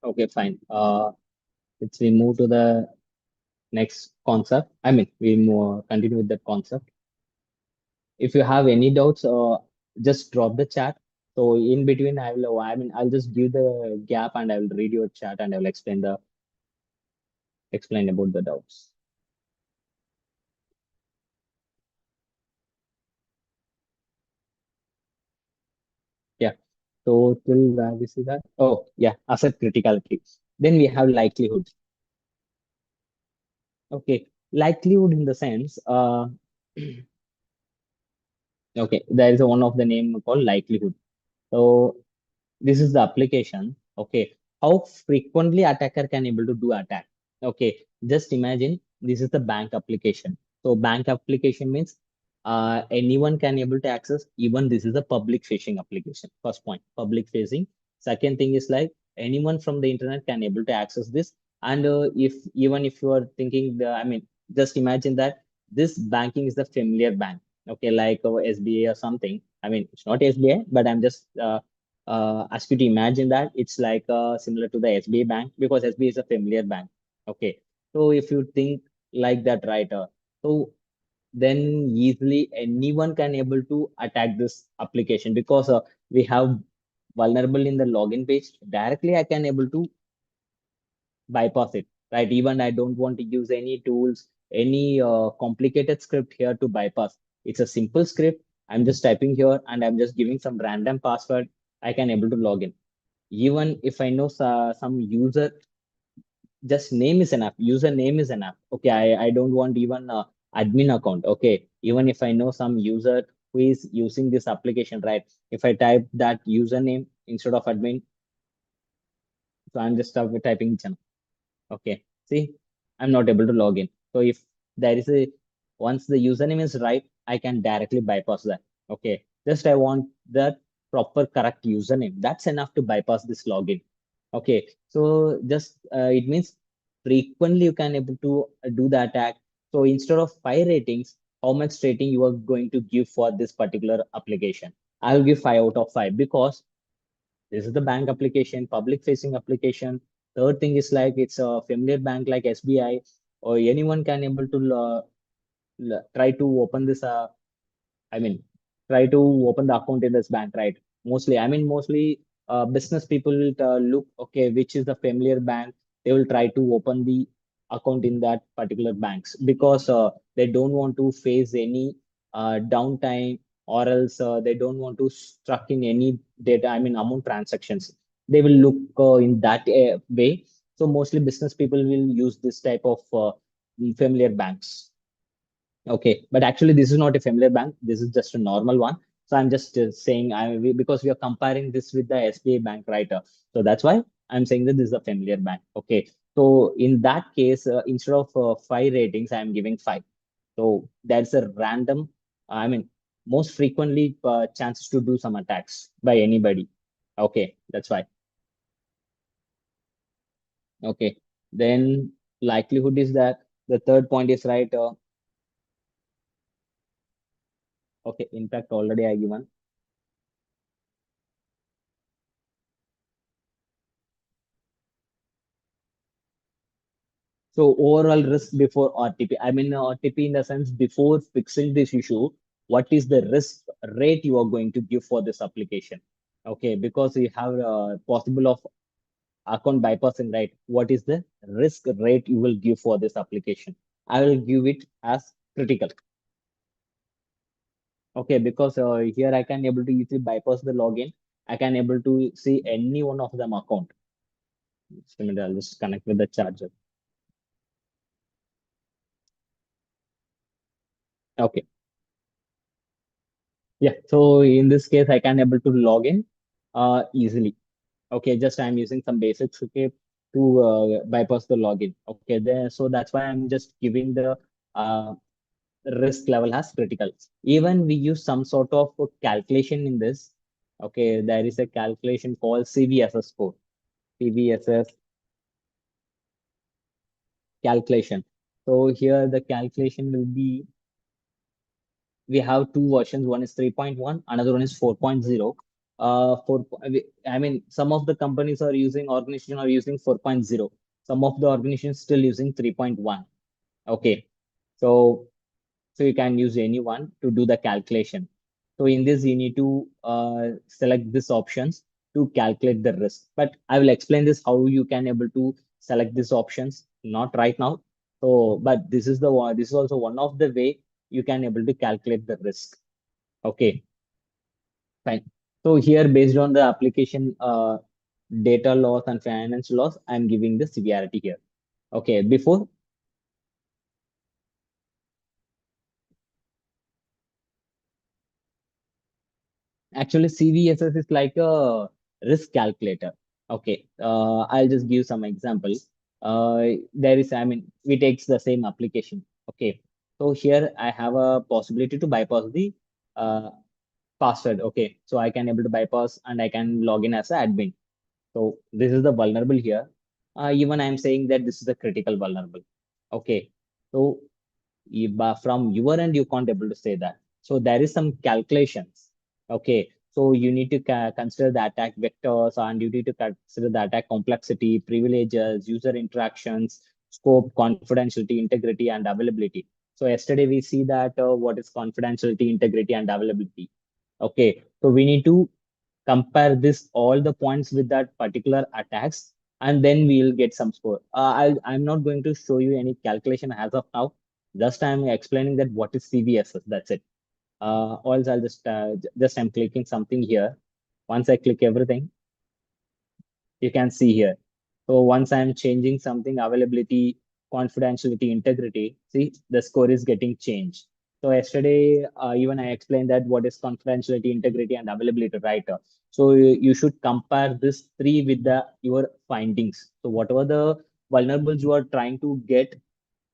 Okay, fine. Let's we move to the next concept. I mean, we more continue with that concept. If you have any doubts, just drop the chat. So in between, I mean, I'll just give the gap and I will read your chat and I will explain about the doubts. Yeah. So till where we see that? Oh, yeah, asset criticality. Then we have likelihood. Okay, likelihood in the sense, okay, there is a one of the name called likelihood. So this is the application. Okay, how frequently attacker can able to do attack. Okay, just imagine this is the bank application. So bank application means anyone can able to access. Even this is a public facing application. First point, public facing. Second thing is like anyone from the internet can able to access this. And if even if you are thinking I mean, just imagine that this banking is the familiar bank. Okay, like SBA or something. I mean, it's not SBA, but I'm just ask you to imagine that it's like similar to the SBA bank, because SBA is a familiar bank. Okay, so if you think like that, right? So then easily anyone can able to attack this application, because we have vulnerable in the login page. Directly, I can able to bypass it, right? Even I don't want to use any tools, any complicated script here to bypass. It's a simple script. I'm just typing here and I'm just giving some random password. I can able to log in. Even if I know some user, just name is enough. Username is enough. Okay, I don't want even admin account. Okay, even if I know some user who is using this application, right? If I type that username instead of admin, so I'm just typing channel. Okay, see, I'm not able to log in. So if there is a, once the username is right, I can directly bypass that. Okay, just I want that proper correct username. That's enough to bypass this login. Okay, so just it means frequently you can able to do the attack. So instead of 5 ratings, how much rating you are going to give for this particular application. I'll give 5 out of 5 because this is the bank application, public facing application. Third thing is like it's a familiar bank like SBI, or anyone can able to try to open this I mean, try to open the account in this bank, right? Mostly, mostly business people will look, okay, which is the familiar bank. They will try to open the account in that particular banks because they don't want to face any downtime, or else they don't want to struck in any data, amount transactions. They will look in that way. So mostly business people will use this type of familiar banks. Okay, but actually this is not a familiar bank. This is just a normal one. So I'm just saying because we are comparing this with the SBA bank, right? So that's why I'm saying that this is a familiar bank. Okay, so in that case, instead of 5 ratings, I'm giving 5. So that's a random. Most frequently chances to do some attacks by anybody. Okay, that's why. Okay, then likelihood is that the third point is right. Okay, in fact, already I given. So overall risk before RTP. RTP in the sense before fixing this issue, what is the risk rate you are going to give for this application? Okay, because you have possible of account bypassing, right? What is the risk rate you will give for this application? I will give it as critical. Okay, because here I can able to easily bypass the login. I can able to see any one of them account. Just a minute, I'll just connect with the charger. Okay. Yeah, so in this case, I can able to log in easily. Okay, just I'm using some basics, okay, to bypass the login. Okay, there. So that's why I'm just giving the uh, risk level as critical. Even we use some sort of a calculation in this. Okay, there is a calculation called CVSS score. CVSS calculation. So here the calculation will be, we have two versions. One is 3.1, another one is 4.0. Some of the companies are using, organization are using 4.0. Some of the organizations still using 3.1. Okay. So, so you can use any one to do the calculation. So in this, you need to select these options to calculate the risk. But I will explain this how you can able to select these options. Not right now. So, but this is the one. This is also one of the way you can able to calculate the risk. Okay, fine. So here, based on the application data loss and finance loss, I'm giving the severity here. Okay, before actually CVSS is like a risk calculator. Okay, I'll just give some examples. There is, we takes the same application. Okay, so here I have a possibility to bypass the uh, password. Okay, so I can able to bypass and I can log in as an admin. So this is the vulnerable here. Even I'm saying that this is a critical vulnerable. Okay. So from your end, you can't able to say that. So there is some calculations. Okay. So you need to consider the attack vectors, and you need to consider the attack complexity, privileges, user interactions, scope, confidentiality, integrity, and availability. So yesterday we see that what is confidentiality, integrity, and availability. Okay. So we need to compare this all the points with that particular attacks, and then we'll get some score. I'm not going to show you any calculation as of now. Just I'm explaining that what is CVSS. That's it. Also, I'll just I'm clicking something here. Once I click everything, you can see here. So once I'm changing something, availability, confidentiality, integrity, see the score is getting changed. So yesterday, even I explained that what is confidentiality, integrity, and availability, right? So you should compare this three with the your findings. So whatever the vulnerables you are trying to get,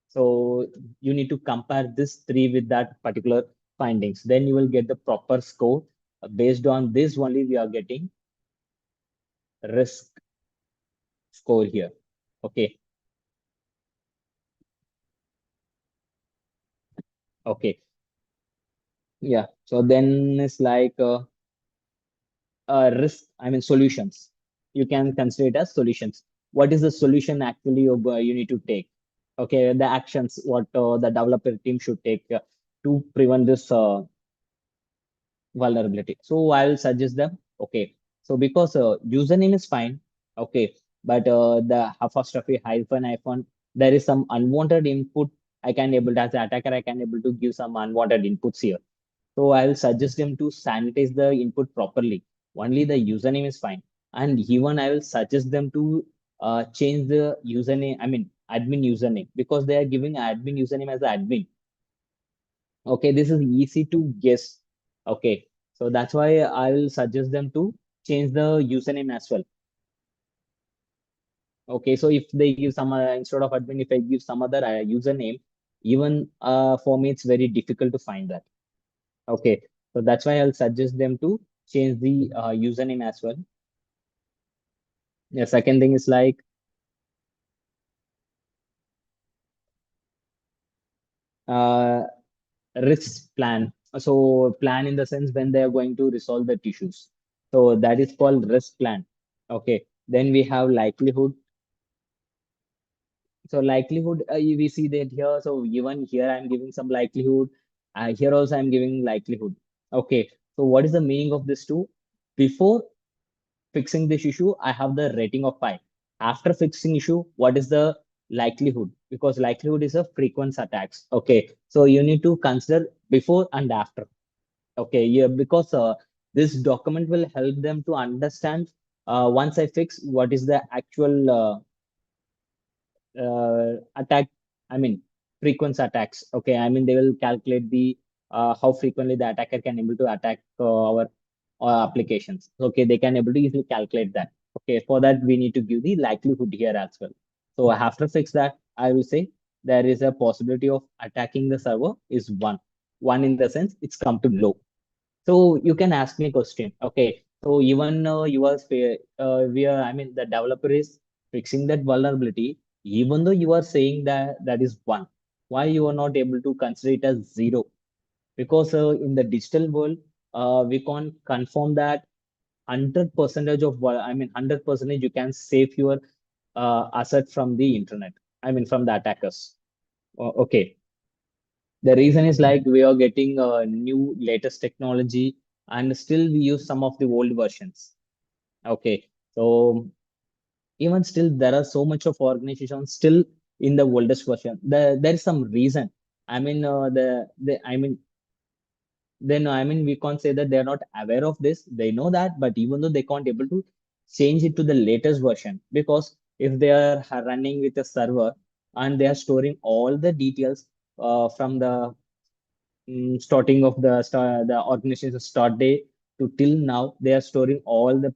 so you need to compare this three with that particular findings. Then you will get the proper score. Based on this only, we are getting risk score here. Okay. Okay. Yeah. So then it's like risk, I mean solutions. You can consider it as solutions. What is the solution actually you need to take? Okay, the actions what the developer team should take to prevent this vulnerability. So I will suggest them. Okay, so because username is fine. Okay, but the apostrophe hyphen there is some unwanted input. I can able to, as an attacker, I can able to give some unwanted inputs here. So I will suggest them to sanitize the input properly. Only the username is fine. And even I will suggest them to change the username, I mean, admin username, because they are giving admin username as admin. Okay, this is easy to guess. Okay, so that's why I will suggest them to change the username as well. Okay, so if they give some instead of admin, if I give some other username, even for me, it's very difficult to find that. Okay, so that's why I'll suggest them to change the username as well. The second thing is like uh, risk plan. So plan in the sense when they are going to resolve the issues. So that is called risk plan. Okay, then we have likelihood. So likelihood, we see that here. So even here, I'm giving some likelihood. Here also, I'm giving likelihood. Okay, so what is the meaning of this two? Before fixing this issue, I have the rating of 5. After fixing issue, what is the likelihood? Because likelihood is a frequency attacks. Okay, so you need to consider before and after. Okay, yeah, because this document will help them to understand once I fix what is the actual attack, I mean, frequency attacks. Okay, I mean, they will calculate the how frequently the attacker can able to attack our applications. Okay, they can able to easily calculate that. Okay, for that we need to give the likelihood here as well. So after fix that, I will say there is a possibility of attacking the server is one. One in the sense it's come to low. So you can ask me a question. Okay. So even we are, I mean, the developer is fixing that vulnerability, even though you are saying that that is one. Why you are not able to consider it as zero? Because in the digital world, we can't confirm that 100% of I mean, 100% you can save your asset from the internet. I mean, from the attackers. Okay, the reason is like we are getting a new latest technology and still we use some of the old versions. Okay. So even still there are so much of organizations still in the oldest version. There is some reason. I mean I mean then I mean we can't say that they're not aware of this. They know that, but even though they can't able to change it to the latest version because if they are running with a server and they are storing all the details from the starting of the organization's start day to till now, they are storing all the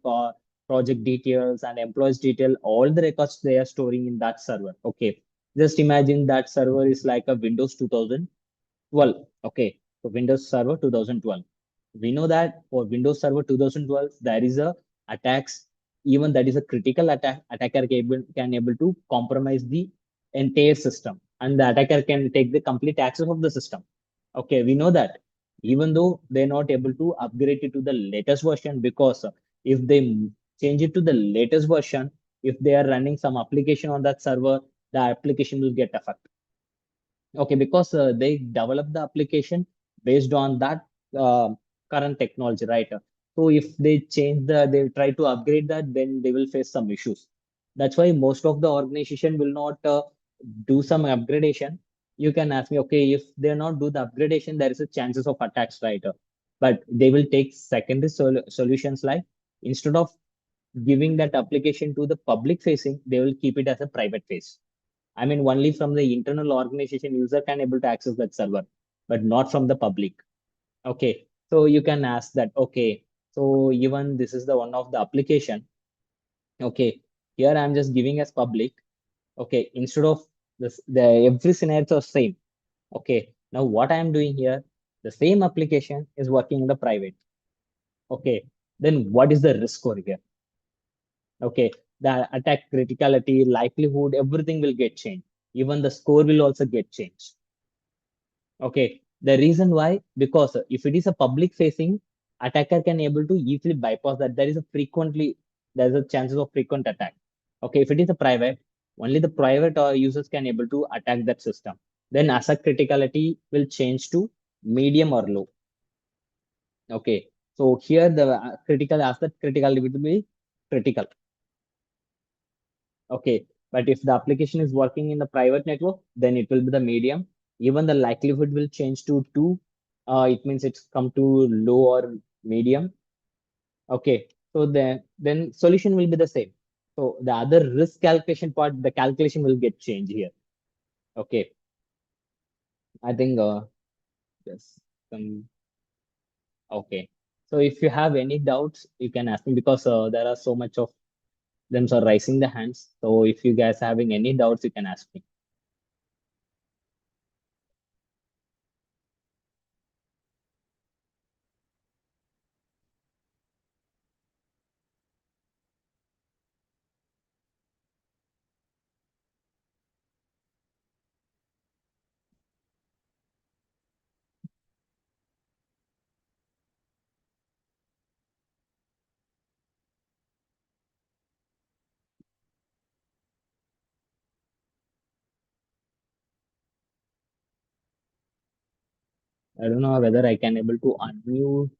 project details and employees detail, all the records they are storing in that server. Okay, just imagine that server is like a Windows 2012. Okay, so Windows Server 2012. We know that for Windows Server 2012, there is a attacks. Even that is a critical attack. Attacker can able to compromise the entire system, and the attacker can take the complete access of the system. Okay, we know that. Even though they're not able to upgrade it to the latest version, because if they change it to the latest version, if they are running some application on that server, the application will get affected. Okay, because they develop the application based on that current technology, right? So if they change they try to upgrade that, then they will face some issues. That's why most of the organization will not do some upgradation. You can ask me, okay, if they not do the upgradation, there is a chances of attacks, right? But they will take secondary solutions like instead of giving that application to the public facing, they will keep it as a private face. I mean, only from the internal organization user can able to access that server, but not from the public. Okay, so you can ask that. Okay, so even this is the one of the application. Okay, here I'm just giving as public. Okay, instead of this, the every scenario is same. Okay, now what I'm doing here, the same application is working in the private. Okay, then what is the risk over here? Okay, the attack criticality, likelihood, everything will get changed. Even the score will also get changed. Okay. The reason why, because if it is a public facing, attacker can able to easily bypass that. There's a chances of frequent attack. Okay, if it is a private, only the private users can able to attack that system. Then asset criticality will change to medium or low. Okay, so here the critical asset criticality will be critical. Okay, but if the application is working in the private network, then it will be the medium. Even the likelihood will change to two. It means it's come to low or medium. Okay, so then solution will be the same. So the other risk calculation part, the calculation will get changed here. Okay, I think yes. Um, okay. So if you have any doubts, you can ask me because there are so much of them are raising the hands. So if you guys having any doubts, you can ask me. I don't know whether I can able to unmute.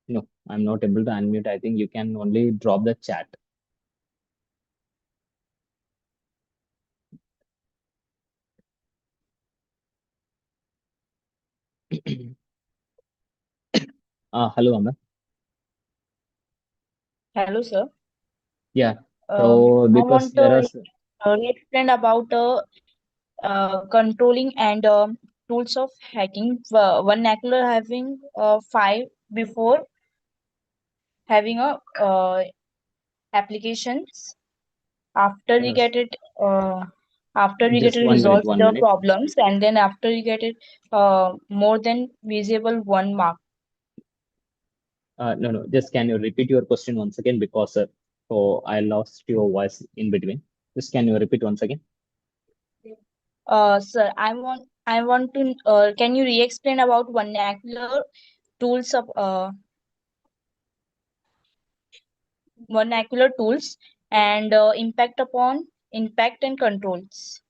No, I'm not able to unmute. I think you can only drop the chat. Hello, Amar. Hello, sir. Yeah. So I because want to there are explain about controlling and tools of hacking. Vernacular having five before having a applications. After you yes, get it, after you get just it 1 minute, resolve one the minute. problems, and then after you get it more than visible one mark. No, no, just can you repeat your question once again because so I lost your voice in between. Just can you repeat once again? Sir, I want to. Can you re-explain about vernacular tools of vernacular tools and impact and controls.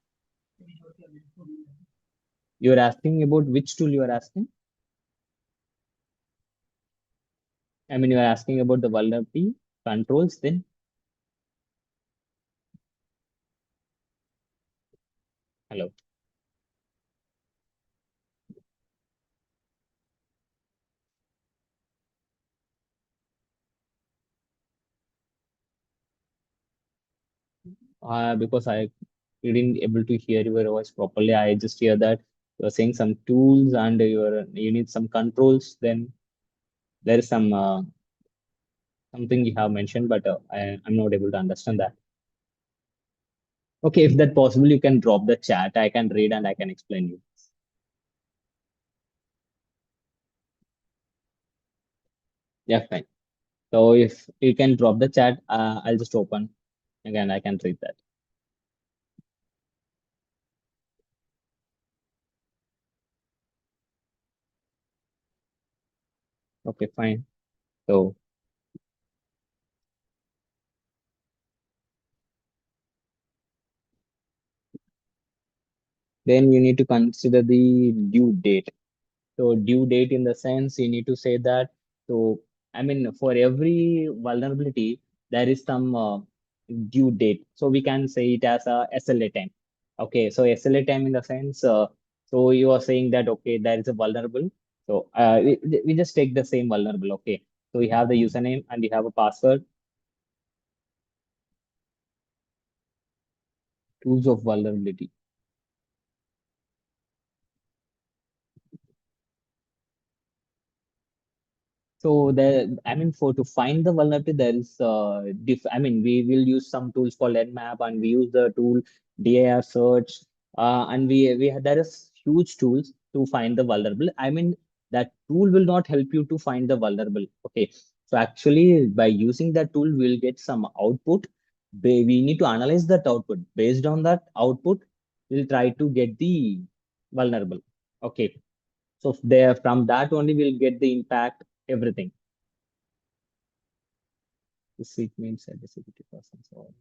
You're asking about which tool you are asking? I mean, you are asking about the vulnerability controls, then hello. Because I didn't able to hear your voice properly. I just hear that you're saying some tools and you need some controls. Then there is something you have mentioned, but I'm not able to understand that. Okay, if that possible, you can drop the chat. I can read and I can explain you. Yeah, fine. So if you can drop the chat, I'll just open again. I can read that. Okay, fine. So then you need to consider the due date. So due date in the sense you need to say that. So I mean, for every vulnerability, there is some due date. So we can say it as a SLA time. Okay, so SLA time in the sense, so you are saying that okay, there is a vulnerable. So we just take the same vulnerable. Okay, so we have the username and we have a password. Tools of vulnerability. So I mean, for to find the vulnerability, there is I mean, we will use some tools called Nmap, and we use the tool DAR search, and there is huge tools to find the vulnerable. I mean, that tool will not help you to find the vulnerable. Okay, So actually, by using that tool, we'll get some output. We need to analyze that output. Based on that output, we'll try to get the vulnerable. Okay. So there, from that only, we'll get the impact, everything. This it means that the security person. So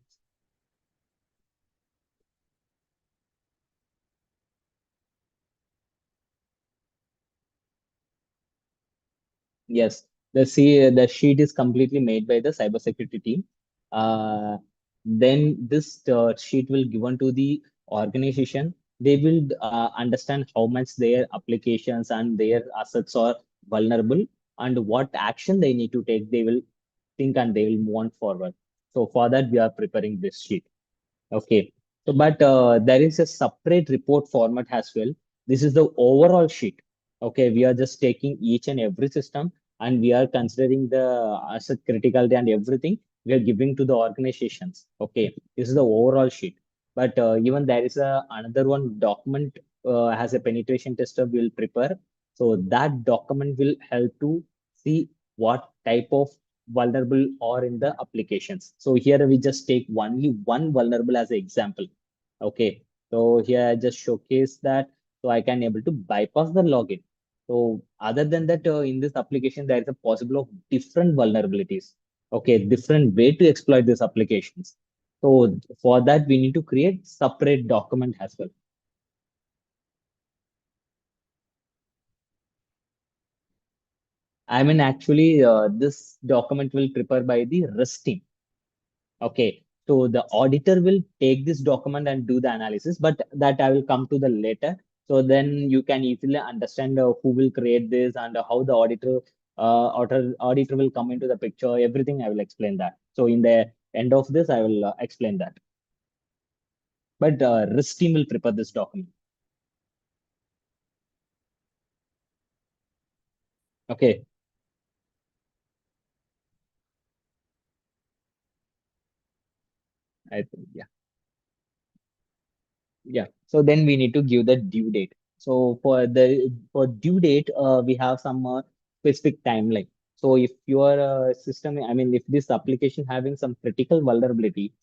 yes, the sheet is completely made by the cybersecurity team. Uh, then this sheet will given to the organization. They will understand how much their applications and their assets are vulnerable and what action they need to take. They will think and they will move on forward. So for that, we are preparing this sheet. Okay. So, but there is a separate report format as well. This is the overall sheet. Okay. We are just taking each and every system and we are considering the asset criticality and everything we are giving to the organizations. Okay. This is the overall sheet. But even there is another one document has a penetration tester will prepare. So that document will help to see what type of vulnerable or in the applications. So here we just take only one vulnerable as an example. Okay. So here I just showcase that so I can able to bypass the login. So other than that, in this application, there is a possible of different vulnerabilities. Okay, different way to exploit these applications. So for that, we need to create separate document as well. I mean, actually, this document will prepare by the risk team. Okay, so the auditor will take this document and do the analysis, but that I will come to the later. So then you can easily understand who will create this and how the auditor will come into the picture. Everything I will explain that. So in the end of this, I will explain that. But risk team will prepare this document. Okay, I think yeah. Yeah. So then we need to give the due date. So for due date, we have some specific timeline. So if your system, I mean, if this application having some critical vulnerability,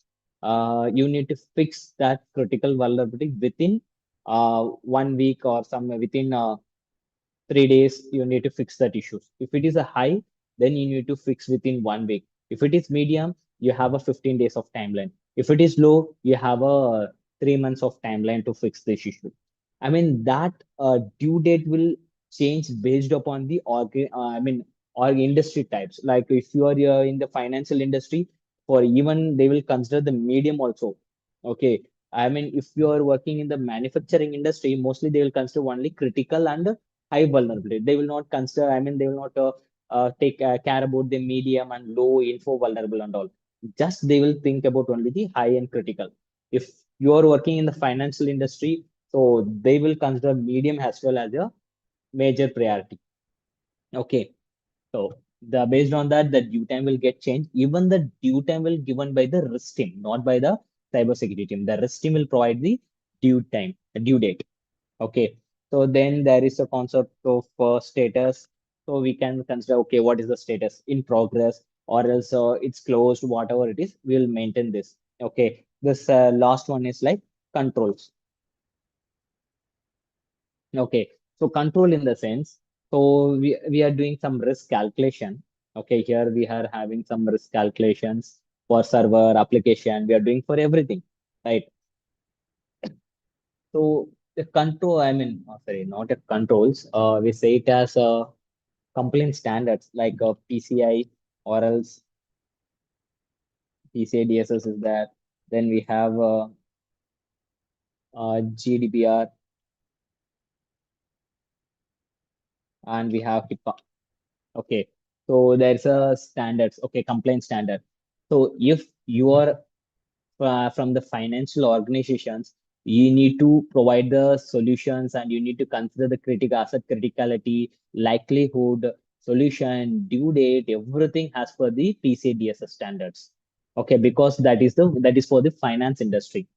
you need to fix that critical vulnerability within 1 week or some within 3 days you need to fix that issue. If it is a high, then you need to fix within 1 week. If it is medium, you have a 15 days of timeline. If it is low, you have a 3 months of timeline to fix this issue. I mean that due date will change based upon the or industry types. Like if you are in the financial industry, for even they will consider the medium also. Okay, I mean if you are working in the manufacturing industry, mostly they will consider only critical and high vulnerability. They will not consider, I mean, they will not take care about the medium and low info vulnerable and all. Just they will think about only the high and critical. If you are working in the financial industry, so they will consider medium as well as a major priority. Okay. So the based on that, the due time will get changed. Even the due time will given by the risk team, not by the cybersecurity team. The risk team will provide the due time, the due date. Okay, so then there is a concept of status. So we can consider, okay, what is the status in progress or else it's closed, whatever it is, we'll maintain this. Okay, this last one is like controls. Okay, so control in the sense, so we are doing some risk calculation. Okay, here we are having some risk calculations for server application. We are doing for everything, right? So the control, I mean, sorry, not a controls. We say it as complaint standards like PCI or else PCI DSS is that. Then we have GDPR and we have HIPAA. Okay, so there's a standards. Okay, complaint standard. So if you are from the financial organizations, you need to provide the solutions and you need to consider the critical asset criticality, likelihood, solution, due date, everything as per the PCI standards. Okay, because that is for the finance industry.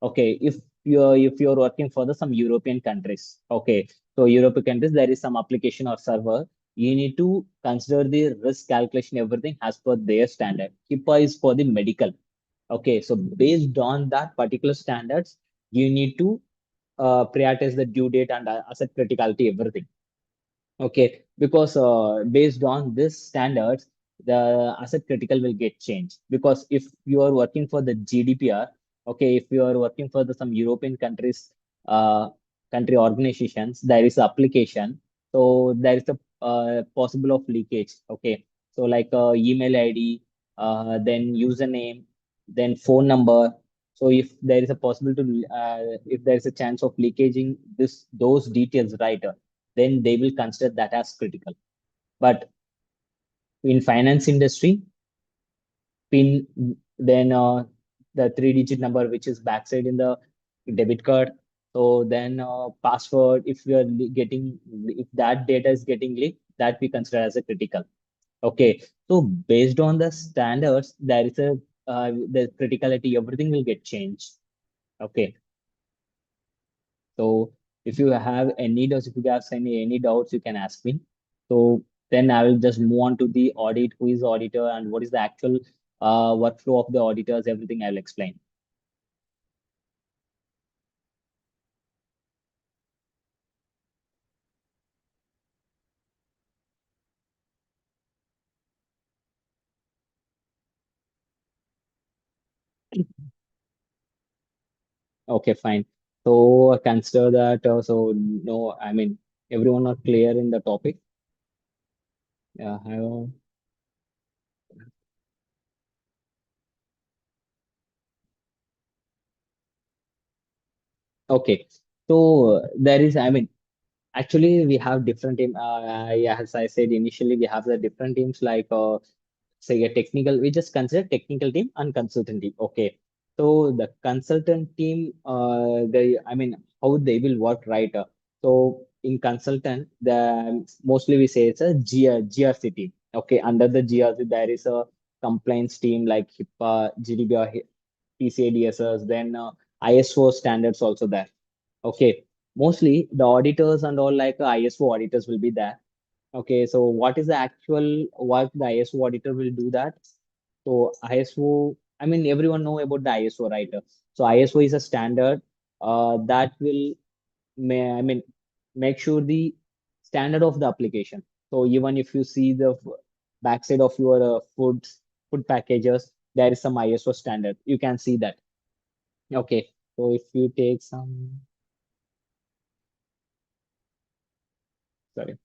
Okay, if you're working for the some European countries, okay, so European countries there is some application or server. you need to consider the risk calculation, everything as per their standard. HIPAA is for the medical. Okay, so based on that particular standards, you need to prioritize the due date and asset criticality, everything. Okay, because based on this standards, the asset critical will get changed. Because if you are working for the GDPR, okay, if you are working for the some European countries, country organizations, there is application. So there is a possible of leakage. Okay, so like email ID, then username, then phone number. So if there is a possibility to, if there is a chance of leakaging this those details, right? Then they will consider that as critical. But in finance industry, PIN, then the three-digit number which is backside in the debit card. So then password, if we are getting, if that data is getting leaked, that we consider as a critical. Okay, so based on the standards, there is a the criticality, everything will get changed. Okay, so if you have any doubts, if you have any doubts, you can ask me. So then I will just move on to the audit, who is the auditor and what is the actual workflow of the auditors, everything I will explain. Okay, fine. So consider that. So no, I mean everyone are clear in the topic. Yeah. Okay. So there is, I mean, actually we have different team. Yeah, as I said initially, we have the different teams like say a technical, we just consider technical team and consultant team. Okay, so the consultant team, they, I mean, how they will work, right? So in consultant, the mostly we say it's a GRC team. Okay, under the GRC there is a compliance team like HIPAA, GDPR, PCI DSS, then ISO standards also there. Okay, mostly the auditors and all like ISO auditors will be there. Okay, so what is the actual work the ISO auditor will do that? So ISO, I mean, everyone know about the ISO, right? So ISO is a standard that will, I mean, make sure the standard of the application. So even if you see the backside of your food packages, there is some ISO standard. You can see that. Okay, so if you take some, sorry.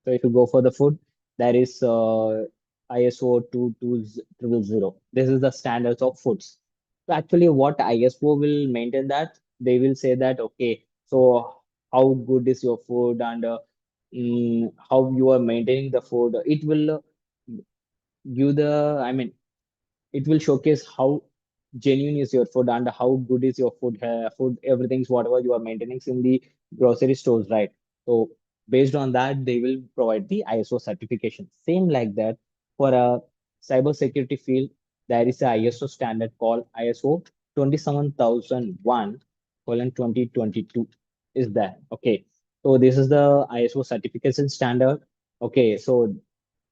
So if you go for the food, there is ISO 22000. This is the standards of foods. So actually, what ISO will maintain that they will say that okay, so how good is your food and how you are maintaining the food. It will give the, I mean, it will showcase how genuine is your food and how good is your food, everything's whatever you are maintaining in the grocery stores, right? So based on that they will provide the ISO certification. Same like that, for a cyber security field, there is a ISO standard called ISO 27001 colon 2022 is there. Okay, so this is the ISO certification standard. Okay, so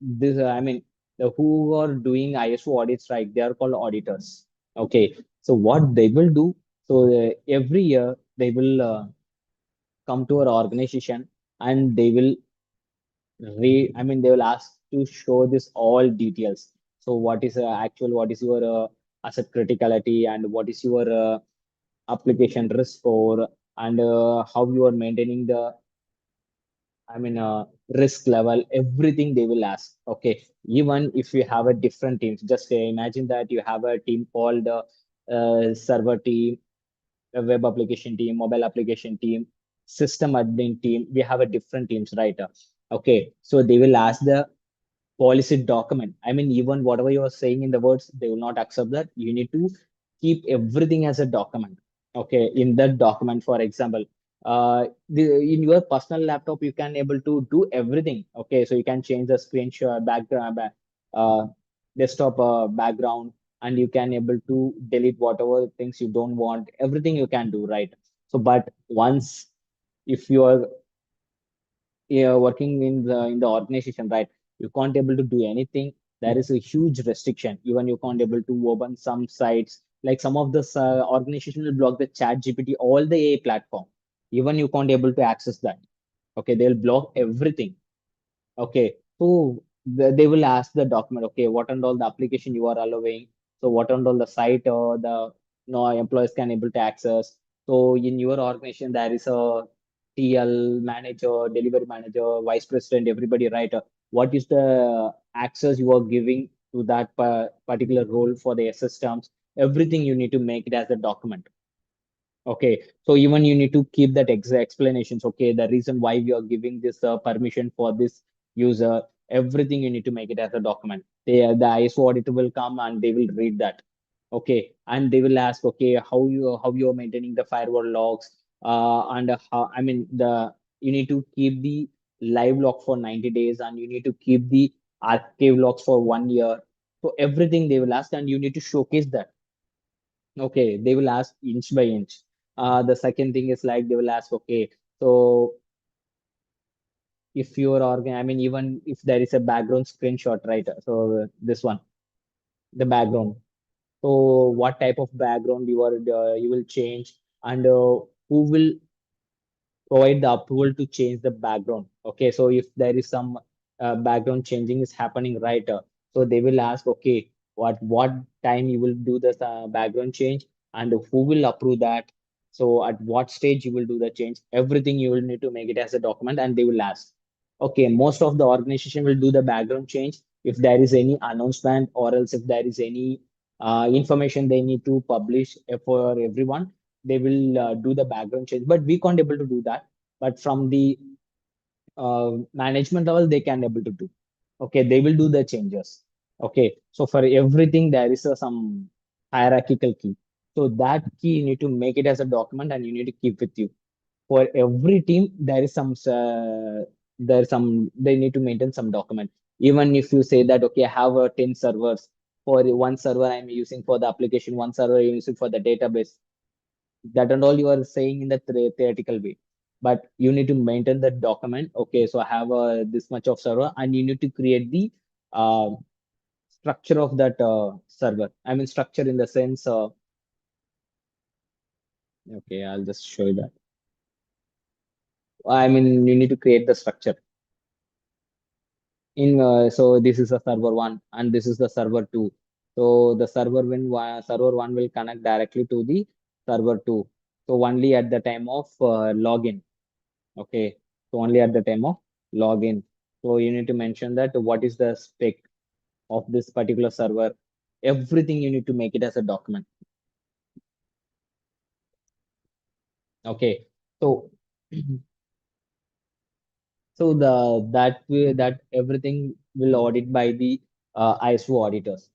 this I mean, the who are doing ISO audits, right? They are called auditors. Okay, so what they will do? So every year they will come to our organization and they will read. I mean, they will ask to show this all details. So what is actual? What is your asset criticality and what is your application risk score and how you are maintaining the, I mean, risk level, everything they will ask. Okay, even if you have a different teams, just imagine that you have a team called server team, a web application team, mobile application team, system admin team. We have a different teams, right? Okay, so they will ask the policy document. I mean, even whatever you are saying in the words, they will not accept that. You need to keep everything as a document. Okay, in that document, for example, in your personal laptop, you can able to do everything. Okay, so you can change the screenshot, background, desktop background, and you can able to delete whatever things you don't want. Everything you can do, right? So, but once if you are working in the organization, right, you can't able to do anything. There is a huge restriction. Even you can't able to open some sites. Like some of this organization will block the chat GPT, all the AI platform. Even you can't able to access that. Okay, they'll block everything. Okay, so they will ask the document, okay, what and all the application you are allowing. So what and all the site or the no employees can able to access. So in your organization, there is a TL manager, delivery manager, vice president, everybody, right? What is the access you are giving to that particular role for the systems? Everything you need to make it as a document. Okay, so even you need to keep that explanations. Okay, the reason why we are giving this permission for this user, everything you need to make it as a document. The ISO auditor will come and they will read that. Okay, and they will ask, okay, how you are maintaining the firewall logs, and how I mean the you need to keep the live log for 90 days, and you need to keep the archive logs for 1 year. So everything they will ask, and you need to showcase that. Okay, they will ask inch by inch. The second thing is like they will ask, okay, so if your organ, I mean, even if there is a background screenshot, right? So this one, the background. So what type of background you will change, and who will provide the approval to change the background. Okay, so if there is some background changing is happening, right? So they will ask, okay, what time you will do this background change, and who will approve that. So at what stage you will do the change, everything you will need to make it as a document, and they will ask. Okay, most of the organization will do the background change if there is any announcement, or else if there is any information they need to publish for everyone, they will do the background change. But we can't able to do that. But from the management level, they can able to do. Okay, they will do the changes. Okay, so for everything there is some hierarchical key. So that key you need to make it as a document, and you need to keep with you. For every team there is some they need to maintain some document. Even if you say that, okay, I have 10 servers, for one server I'm using for the application, one server I'm using for the database, that and all you are saying in the theoretical way, but you need to maintain the document. Okay, so I have this much of server, and you need to create the uh, structure of that server. I mean structure in the sense, okay, I'll just show you that. I mean, you need to create the structure in so this is a server one, and this is the server two. So the server one will connect directly to the server two. So only at the time of login. Okay, so only at the time of login. So you need to mention that what is the spec of this particular server. Everything you need to make it as a document. Okay, so so that everything will audit by the ISO auditors.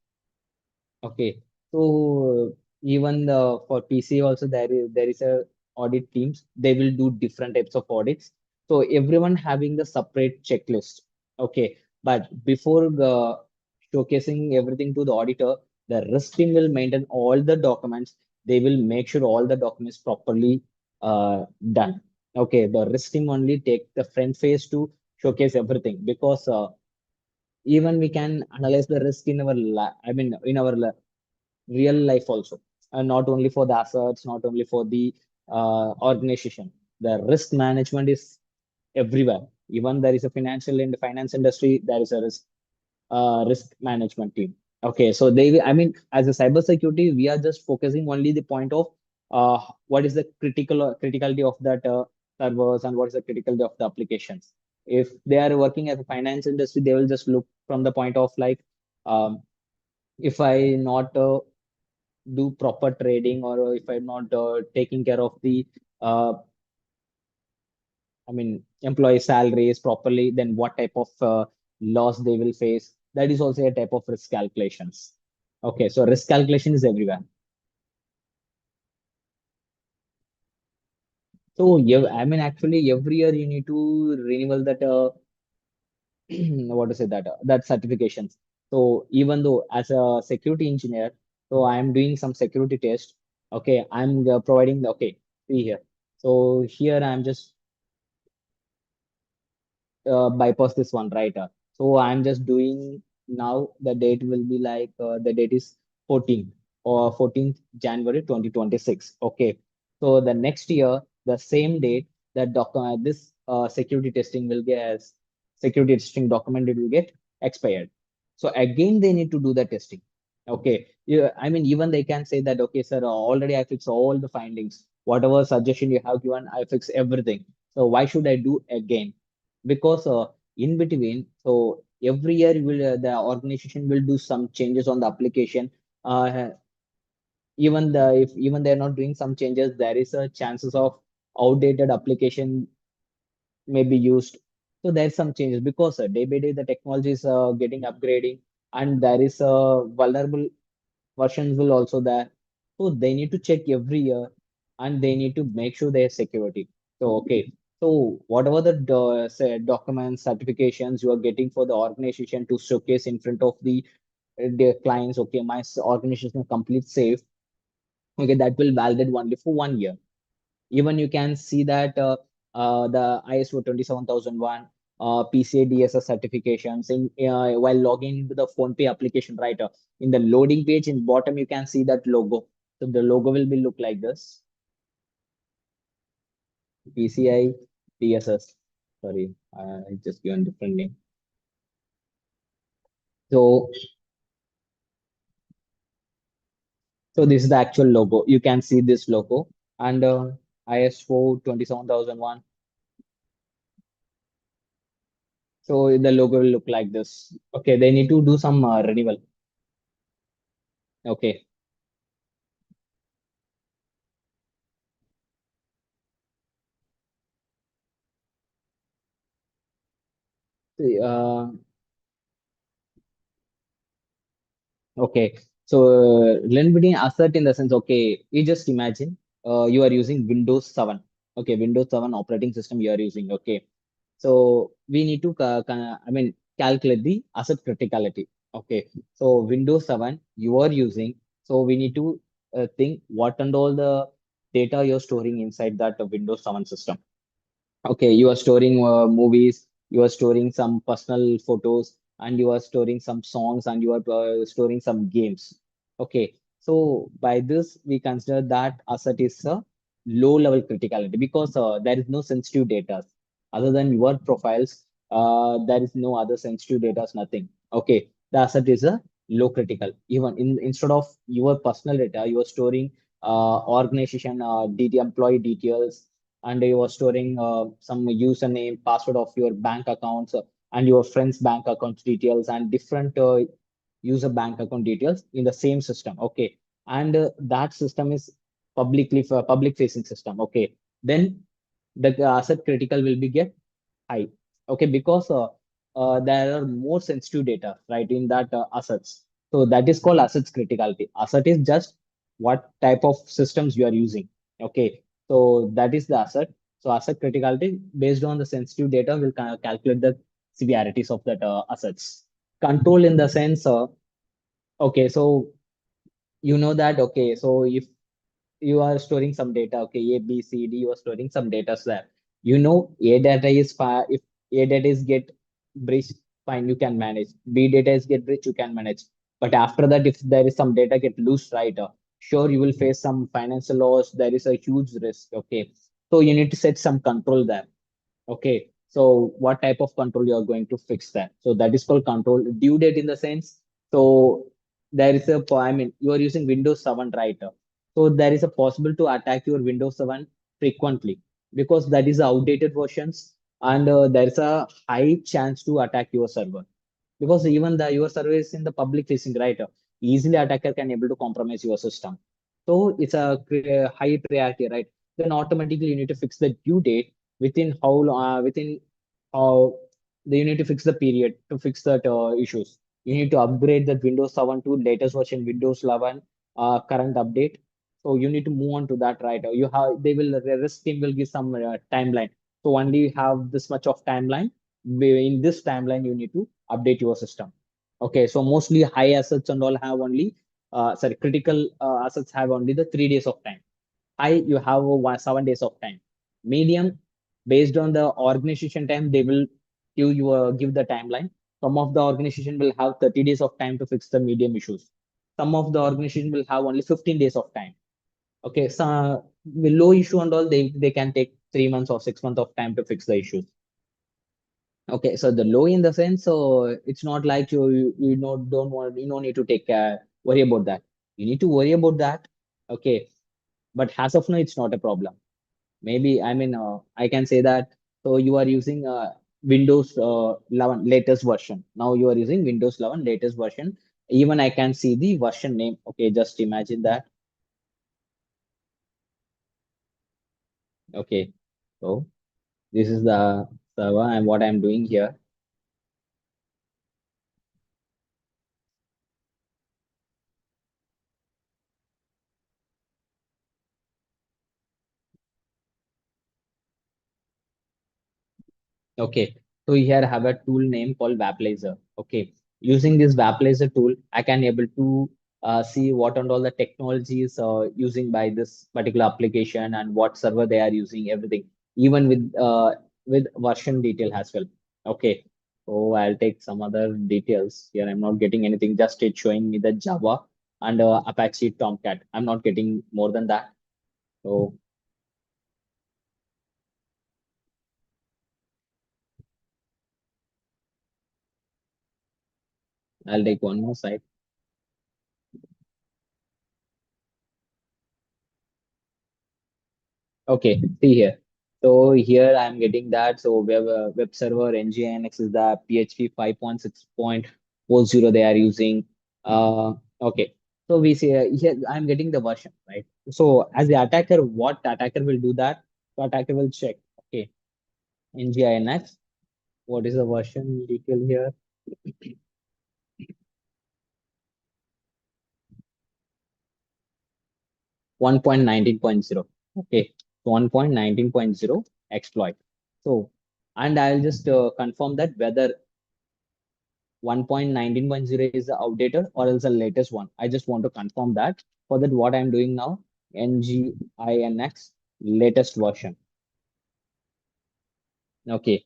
Okay, so even for PC also there is a audit teams. They will do different types of audits. So everyone having the separate checklist. Okay, but before showcasing everything to the auditor, the risk team will maintain all the documents. They will make sure all the documents properly done. Okay, the risk team only take the front face to showcase everything, because even we can analyze the risk in our I mean in our real life also, and not only for the assets, not only for the organization. The risk management is everywhere. Even there is a financial in the finance industry, there is a risk management team. Okay, so I mean, as a cybersecurity, we are just focusing only the point of what is the criticality of that servers, and what is the criticality of the applications. If they are working as a finance industry, they will just look from the point of like, um, if I not do proper trading, or if I'm not taking care of the uh, I mean employee salaries properly, then what type of loss they will face. That is also a type of risk calculations. Okay, so risk calculation is everywhere. So yeah, I mean actually every year you need to renewal that what to say that that certifications. So even though as a security engineer, so I am doing some security test. Okay, I'm providing the okay. See here. So here I'm just bypass this one, right? So I'm just doing now the date will be like the date is 14th or 14th January 2026. Okay. So the next year, the same date that this security testing will get as security testing document it will get expired. So again, they need to do the testing. Okay. Yeah, I mean, even they can say that, okay, sir, already I fix all the findings. Whatever suggestion you have given, I fix everything. So why should I do again? Because in between, so every year the organization will do some changes on the application. Even if even they're not doing some changes, there is a chances of outdated application may be used. So there's some changes because day by day the technology is getting upgrading, and there is vulnerable versions will also there. So they need to check every year, and they need to make sure their security. So okay. So whatever the say, documents, certifications you are getting for the organization to showcase in front of the clients, okay, my organization is complete safe. Okay, that will validate only for 1 year. Even you can see that the ISO 27001, PCI DSS certifications in while logging into the PhonePe application, right? In the loading page in bottom, you can see that logo. So the logo will be look like this. PCI DSS. Sorry, I just given different name. So so this is the actual logo. You can see this logo and ISO 27001. So the logo will look like this. Okay, they need to do some renewal. Okay. Uh, okay. So blend between asset in the sense, okay, you just imagine you are using Windows 7. Okay, Windows 7 operating system you are using. Okay. So we need to I mean calculate the asset criticality. Okay. So Windows 7 you are using. So we need to think what and all the data you're storing inside that Windows 7 system. Okay, you are storing movies, you are storing some personal photos, and you are storing some songs, and you are storing some games. Okay, so by this, we consider that asset is a low level criticality because there is no sensitive data other than your profiles. There is no other sensitive data, nothing. Okay, the asset is a low critical. Even instead of your personal data, you are storing organization detail, employee details, and you are storing some username, password of your bank accounts, and your friend's bank account details, and different user bank account details in the same system. Okay, and that system is publicly for public facing system. Okay, then the asset critical will be get high. Okay, because there are more sensitive data, right, in that assets. So that is called assets criticality. Asset is just what type of systems you are using. Okay, so that is the asset. So asset criticality based on the sensitive data will calculate the severities of that assets. Control in the sense, okay, so you know that, okay, so if you are storing some data, okay, A, B, C, D, you are storing some data there. You know, A data is fine. If A data is get breached, fine, you can manage. B data is get breached, you can manage. But after that, if there is some data get loose, right, sure, you will face some financial loss. There is a huge risk. Okay, so you need to set some control there. Okay, so what type of control you are going to fix that? So that is called control due date in the sense. So there is a, I mean, you are using Windows 7, right? So there is a possible to attack your Windows 7 frequently because that is outdated versions, and there is a high chance to attack your server because even the your server is in the public facing, right? Easily attacker can able to compromise your system. So it's a high priority, right? Then automatically you need to fix the due date within how within how you need to fix the period to fix that issues. You need to upgrade that Windows 7 to latest version Windows 11 current update. So you need to move on to that, right? You have they will the risk team will give some timeline. So only you have this much of timeline. In this timeline, you need to update your system. Okay, so mostly high assets and all have only sorry critical assets have only the 3 days of time. High you have 7 days of time. Medium, based on the organization time, they will give the timeline. Some of the organization will have 30 days of time to fix the medium issues. Some of the organization will have only 15 days of time. Okay, so with low issue and all, they can take 3 months or 6 months of time to fix the issues. Okay, so the low in the sense, so it's not like you know don't want you don't need to take worry about that. You need to worry about that. Okay, but as of now, it's not a problem. Maybe I mean I can say that. So you are using Windows 11 latest version. Now you are using Windows 11 latest version. Even I can see the version name. Okay, just imagine that. Okay, so this is the server and what I'm doing here. Okay, so here I have a tool name called Vaplaser. Okay, using this Vaplaser tool, I can able to see what and all the technologies using by this particular application and what server they are using, everything, even with version detail as well. Okay, so I'll take some other details here. I'm not getting anything, just it's showing me the Java and Apache Tomcat. I'm not getting more than that. So I'll take one more site. Okay, see here. So here I'm getting that. So web server NGINX is the PHP 5.6.40 they are using. Okay. So we see here I'm getting the version, right? So as the attacker, what attacker will do that? The attacker will check. Okay, NGINX. What is the version detail here? 1.19.0. Okay, so 1.19.0 exploit. So, and I'll just confirm that whether 1.19.0 is outdated or else the latest one. I just want to confirm that. For that, what I'm doing now, NGINX latest version. Okay,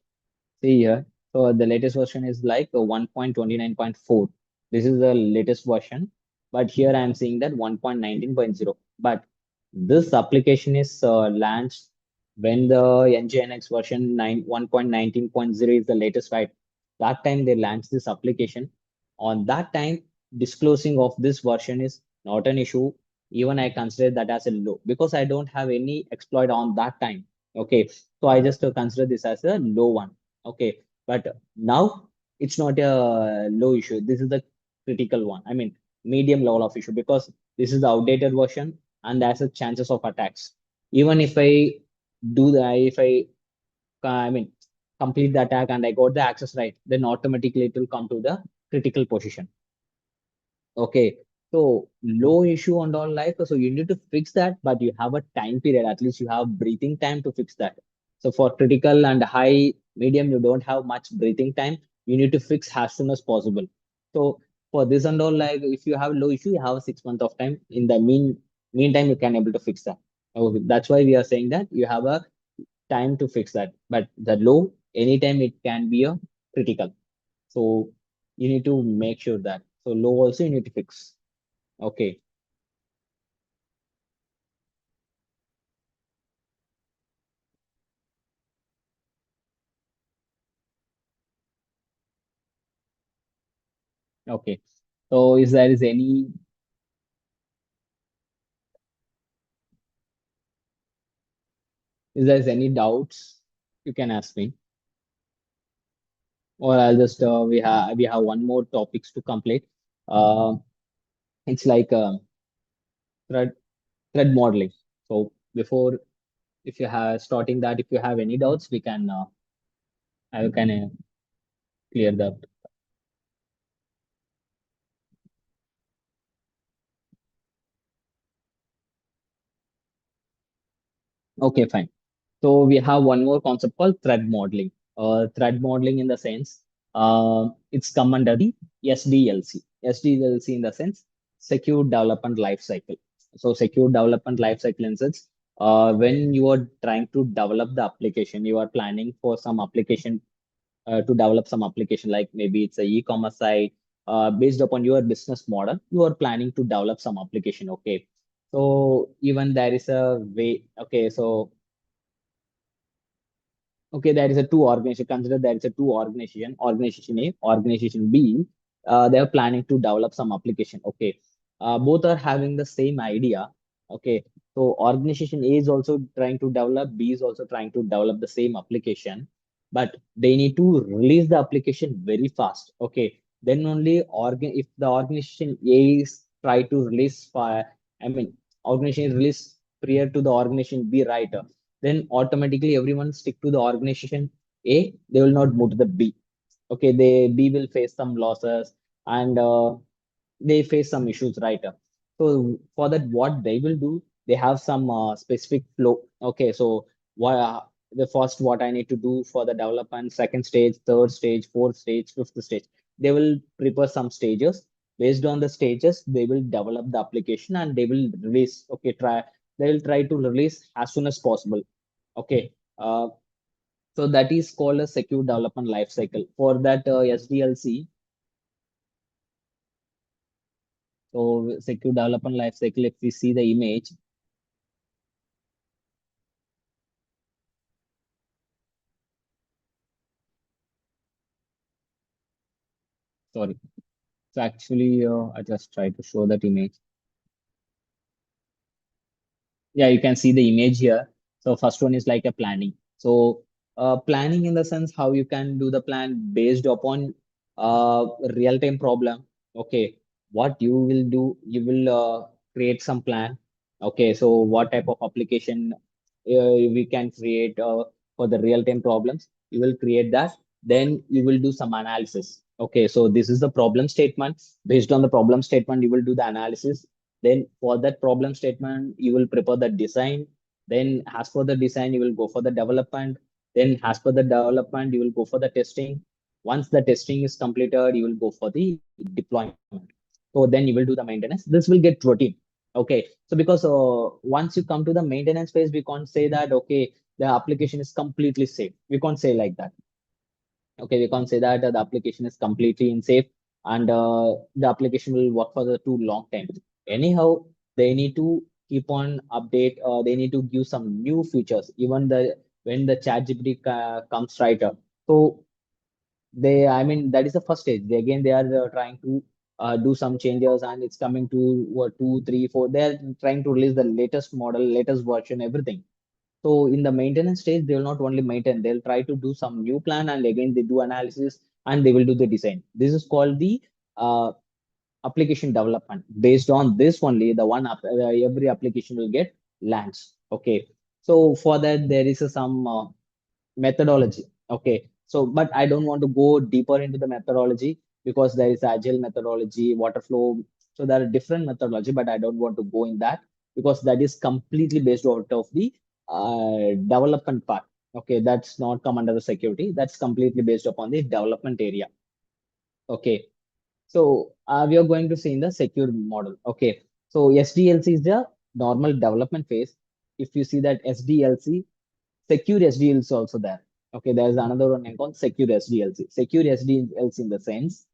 see here. So the latest version is like 1.29.4. This is the latest version. But here I'm seeing that 1.19.0. But this application is launched when the NGINX version 1.19.0 is the latest, right? That time they launched this application. On that time, disclosing of this version is not an issue. Even I consider that as a low because I don't have any exploit on that time. Okay, so I just consider this as a low one. Okay, but now it's not a low issue. This is the critical one. I mean, medium level of issue because this is the outdated version and there's a chances of attacks. Even if I do the, if I mean, complete the attack and I got the access right, then automatically it will come to the critical position. Okay, so low issue and all like so you need to fix that, but you have a time period. At least you have breathing time to fix that. So for critical and high, medium, you don't have much breathing time. You need to fix as soon as possible. So for this and all, like if you have low issue, you have 6 months of time. In the meantime, you can able to fix that. Okay, that's why we are saying that you have a time to fix that. But the low, anytime it can be a critical. So you need to make sure that. So low also you need to fix. Okay. Okay. So is there any doubts you can ask me, or I'll just we have one more topics to complete. Uh, it's like thread thread modeling. So before if you have starting that, if you have any doubts, we can I can clear that. Okay, fine. So we have one more concept called thread modeling. Thread modeling in the sense, it's come under the SDLC. SDLC in the sense, secure development life cycle. So secure development life cycle in sense, when you are trying to develop the application, you are planning for some application to develop some application, like maybe it's a e-commerce site, based upon your business model, you are planning to develop some application. Okay. So even there is a way. Okay. So okay, there is a two organization. Consider there is a two organization. Organization A, organization B. They are planning to develop some application. Okay, both are having the same idea. Okay, so organization A is also trying to develop. B is also trying to develop the same application, but they need to release the application very fast. Okay, then only organ if the organization A is try to release fire. I mean, organization release prior to the organization B, right? Then automatically everyone stick to the organization A, they will not move to the B. Okay, they B will face some losses and they face some issues, right? So for that, what they will do, they have some specific flow. Okay, so what the first what I need to do for the development, second stage, third stage, fourth stage, fifth stage. They will prepare some stages. Based on the stages, they will develop the application and they will release. Okay, they will try to release as soon as possible. Okay. So that is called a secure development life cycle. For that SDLC, so secure development life cycle, if we see the image, sorry. So actually, I just try to show that image. Yeah, you can see the image here. So first one is like a planning. So planning in the sense how you can do the plan based upon real-time problem. Okay, what you will do, you will create some plan. Okay, so what type of application we can create for the real-time problems, you will create that. Then you will do some analysis. Okay, so this is the problem statement. Based on the problem statement, you will do the analysis. Then for that problem statement, you will prepare the design. Then as per the design, you will go for the development. Then as per the development, you will go for the testing. Once the testing is completed, you will go for the deployment. So then you will do the maintenance. This will get routine. Okay. So because once you come to the maintenance phase, we can't say that, okay, the application is completely safe. We can't say like that. Okay, we can't say that the application is completely unsafe and the application will work for the too long time. Anyhow, they need to keep on update. They need to give some new features. Even the when the ChatGPT comes right up, so they, I mean, that is the first stage. They are trying to do some changes, and it's coming to what, two, three, four. They are trying to release the latest model, latest version, everything. So in the maintenance stage, they will not only maintain, they'll try to do some new plan and again they do analysis and they will do the design. This is called the uh, application development. Based on this only, the every application will get lands. Okay. So for that, there is some methodology. Okay. So, but I don't want to go deeper into the methodology because there is agile methodology, water flow. So there are different methodology, but I don't want to go in that because that is completely based out of the development part. Okay, that's not come under the security. That's completely based upon the development area. Okay, so we are going to see in the secure model. Okay, so SDLC is the normal development phase. If you see that SDLC, secure SDLC is also there. Okay, there's another one called secure SDLC. Secure SDLC in the sense,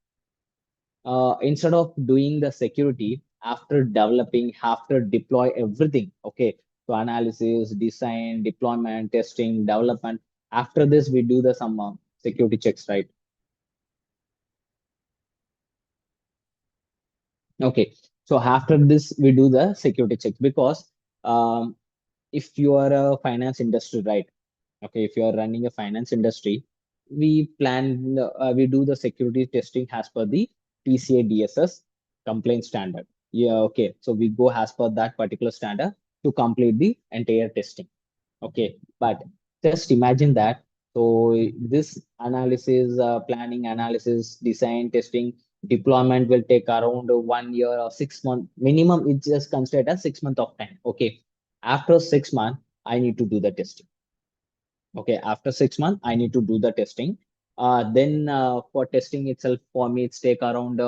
instead of doing the security after developing, after deploy everything. Okay, so analysis, design, deployment, testing, development. After this, we do the some security checks, right? Okay, so after this, we do the security checks because um, if you are a finance industry, right? Okay, if you are running a finance industry, we do the security testing as per the PCI DSS complaint standard. Yeah, okay. So we go as per that particular standard to complete the entire testing. Okay, but just imagine that. So this analysis, planning, analysis, design, testing, deployment will take around 1 year or 6 months minimum. It's just considered as 6 months of time. Okay, after 6 months, I need to do the testing. Okay, after 6 months, I need to do the testing. Then for testing itself, for me, it's take around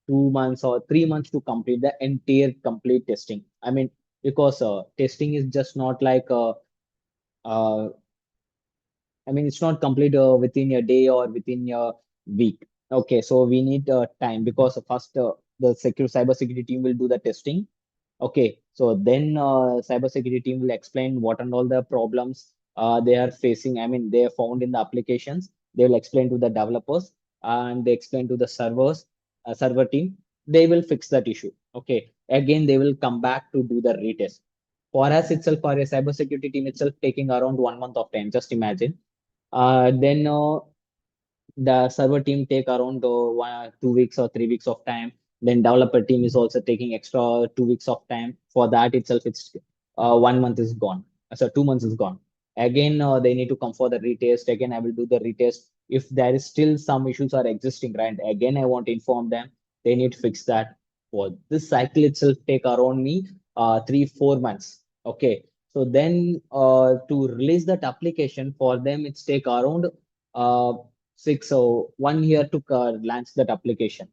2 months or 3 months to complete the entire complete testing. I mean, because testing is just not like uh, I mean, it's not complete within a day or within a week. Okay, so we need time because first the secure cybersecurity team will do the testing. Okay, so then cybersecurity team will explain what and all the problems they are facing. I mean, they are found in the applications. They will explain to the developers and they explain to the server team. They will fix that issue. Okay, again they will come back to do the retest. For us itself, for a cybersecurity team itself, taking around 1 month of time. Just imagine. Then the server team take around 2 weeks or 3 weeks of time. Then developer team is also taking extra 2 weeks of time. For that itself, it's 1 month is gone. So 2 months is gone. Again, they need to come for the retest. Again, I will do the retest. If there is still some issues are existing, right? Again, I want to inform them. They need to fix that. For this cycle itself, take around me 3 4 months. Okay. So then to release that application for them, it's take around 1 year to launch that application.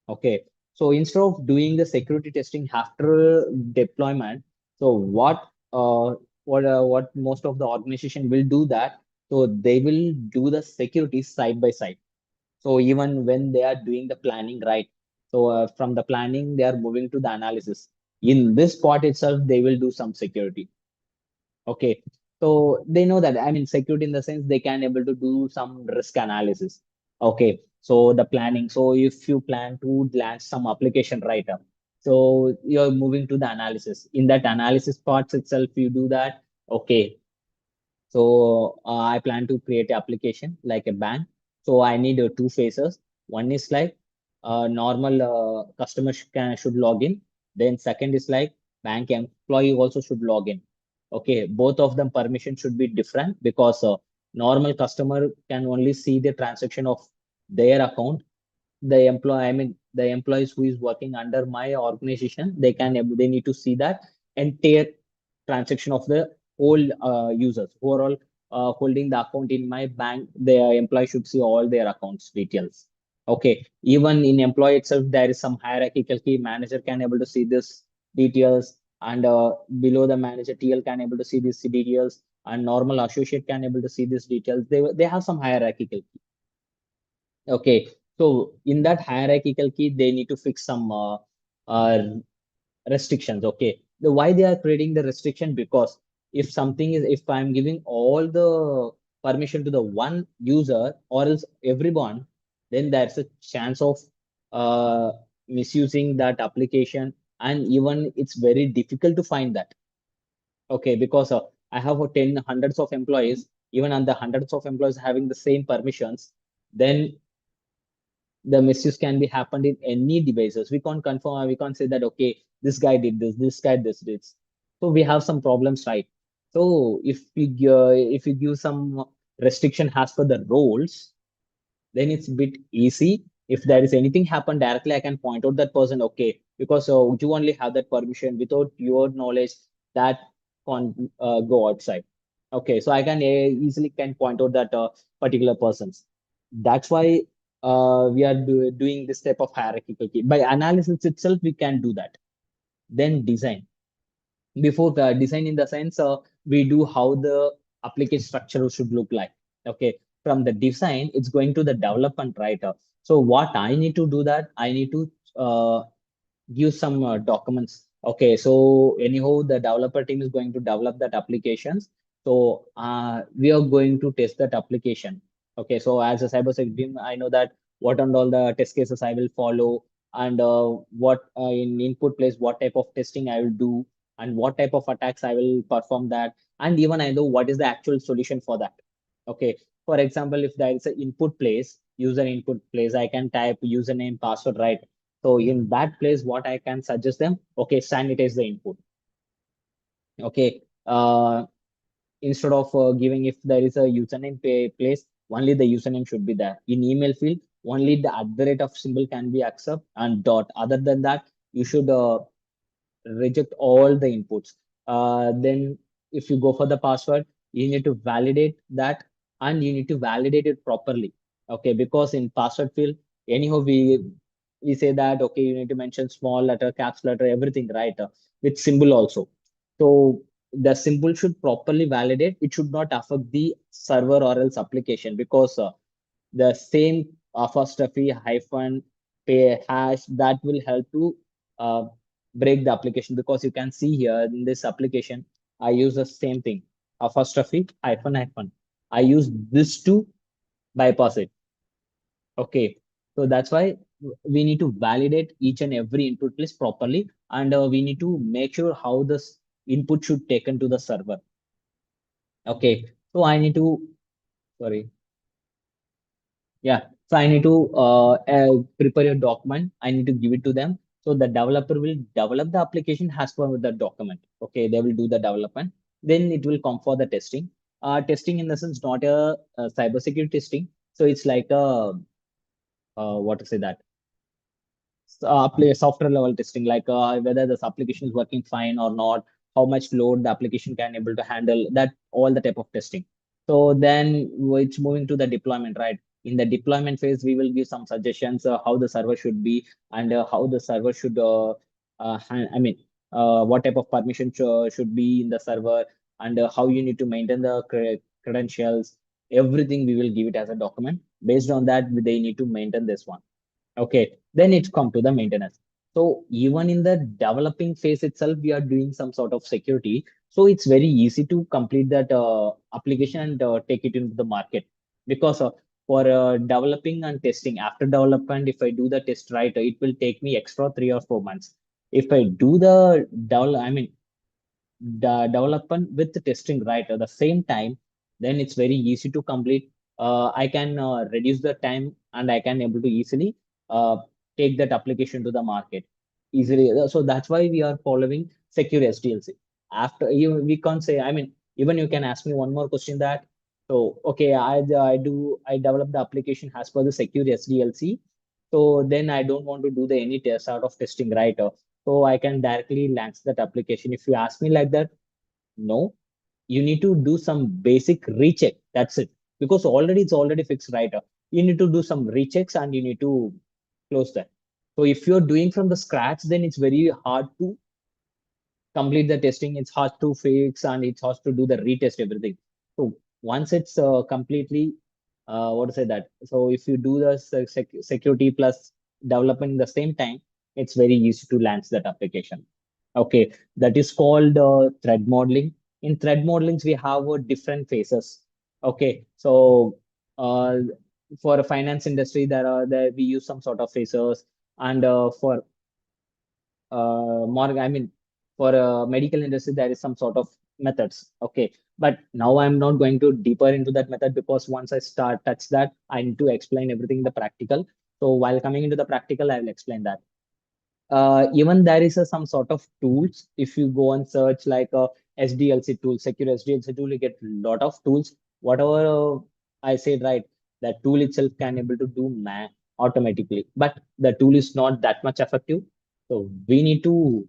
Okay, so instead of doing the security testing after deployment, so what most of the organization will do that, so they will do the security side by side. So even when they are doing the planning, right? So from the planning, they are moving to the analysis. In this part itself, they will do some security. Okay, so they know that, I mean, security in the sense they can able to do some risk analysis. Okay, so the planning. So if you plan to launch some application right up, so you're moving to the analysis. In that analysis parts itself, you do that. Okay, so I plan to create an application like a bank. So I need two phases. One is like normal customer should log in. Then second is like bank employee also should log in. Okay, both of them permission should be different because normal customer can only see the transaction of their account. The employees who is working under my organization, they need to see that entire transaction of the whole users who are all holding the account in my bank. The employee should see all their accounts details. Okay, even in employee itself, there is some hierarchical key. Manager can able to see this details, and below the manager, TL can able to see these details, and normal associate can able to see these details. They have some hierarchical. Okay, so in that hierarchical key, they need to fix some uh, restrictions. Okay, why they are creating the restriction? Because if I'm giving all the permission to the one user or else everyone, then there's a chance of uh, misusing that application, and even it's very difficult to find that. Okay, because I have 10 hundreds of employees, even on the hundreds of employees having the same permissions, then the misuse can be happened in any devices. We can't confirm, we can't say that, okay, this guy did this guy this did. So we have some problems, right? So if you give some restriction as per the roles, then it's a bit easy. If there is anything happen directly, I can point out that person, okay, because you only have that permission. Without your knowledge, that can't go outside. Okay, so I can easily can point out that particular persons. That's why we are doing this type of hierarchical key. By analysis itself, we can do that. Then design. Before the design in the sense, we do how the application structure should look like. Okay, from the design, it's going to the development, right? So what I need to do that, I need to give some documents. Okay, so anyhow, the developer team is going to develop that applications. So we are going to test that application. Okay, so as a cybersecurity team, I know that what and all the test cases I will follow, and what in input place, what type of testing I will do, and what type of attacks I will perform that, and even I know what is the actual solution for that. Okay, for example, if there is an input place, user input place, I can type username, password, right? So in that place, what I can suggest them, okay, sanitize the input. Okay, instead of giving, if there is a username place, only the username should be there. In email field, only the @ of symbol can be accept and dot. Other than that, you should reject all the inputs. Then if you go for the password, you need to validate that, and you need to validate it properly. Okay, because in password field, anyhow, we say that, okay, you need to mention small letter, caps letter, everything, right? With symbol also. So the symbol should properly validate. It should not affect the server or else application, because the same apostrophe hyphen pay hash that will help to uh, break the application, because you can see here in this application I use the same thing, apostrophe hyphen hyphen. I use this to bypass it. Okay, so that's why we need to validate each and every input list properly, and we need to make sure how this input should taken to the server. Okay, so I need to, sorry, yeah, so I need to prepare a document. I need to give it to them. So the developer will develop the application as per the document. Okay, they will do the development. Then it will come for the testing. Testing in the sense not a cybersecurity testing. So it's like a what to say that play software level testing, like whether this application is working fine or not, how much load the application can able to handle, that all the type of testing. So then it's moving to the deployment, right? In the deployment phase, we will give some suggestions how the server should be, and how the server should, I mean, what type of permission should be in the server, and how you need to maintain the credentials. Everything we will give it as a document. Based on that, they need to maintain this one. Okay, then it's come to the maintenance. So even in the developing phase itself, we are doing some sort of security. So it's very easy to complete that application and take it into the market, because for developing and testing, after development, if I do the test right, it will take me extra 3 or 4 months. If I do the I mean the development with the testing right at the same time, then it's very easy to complete. I can reduce the time, and I can able to easily uh, take that application to the market easily. So that's why we are following secure SDLC. After you, we can't say, I mean, even you can ask me one more question that, so okay, I develop the application as per the secure SDLC. So then I don't want to do the any test out of testing, right? So I can directly launch that application. If you ask me like that, no, you need to do some basic recheck. That's it. Because already it's already fixed, right? You need to do some rechecks, and you need to close that. So if you're doing from the scratch, then it's very hard to complete the testing. It's hard to fix, and it's hard to do the retest everything. So once it's completely, what to say that? So if you do the security plus development in the same time, it's very easy to launch that application. Okay, that is called thread modeling. In thread modelings, we have different phases. Okay, so uh, for a finance industry, there we use some sort of phases, and for more, I mean, for medical industry, there is some sort of methods. Okay, but now I'm not going to deeper into that method, because once I start touch that, I need to explain everything in the practical. So while coming into the practical, I will explain that. Even there is some sort of tools. If you go and search like a SDLC tool, secure SDLC tool, you get a lot of tools. Whatever I said, right, that tool itself can able to do automatically, but the tool is not that much effective. So we need to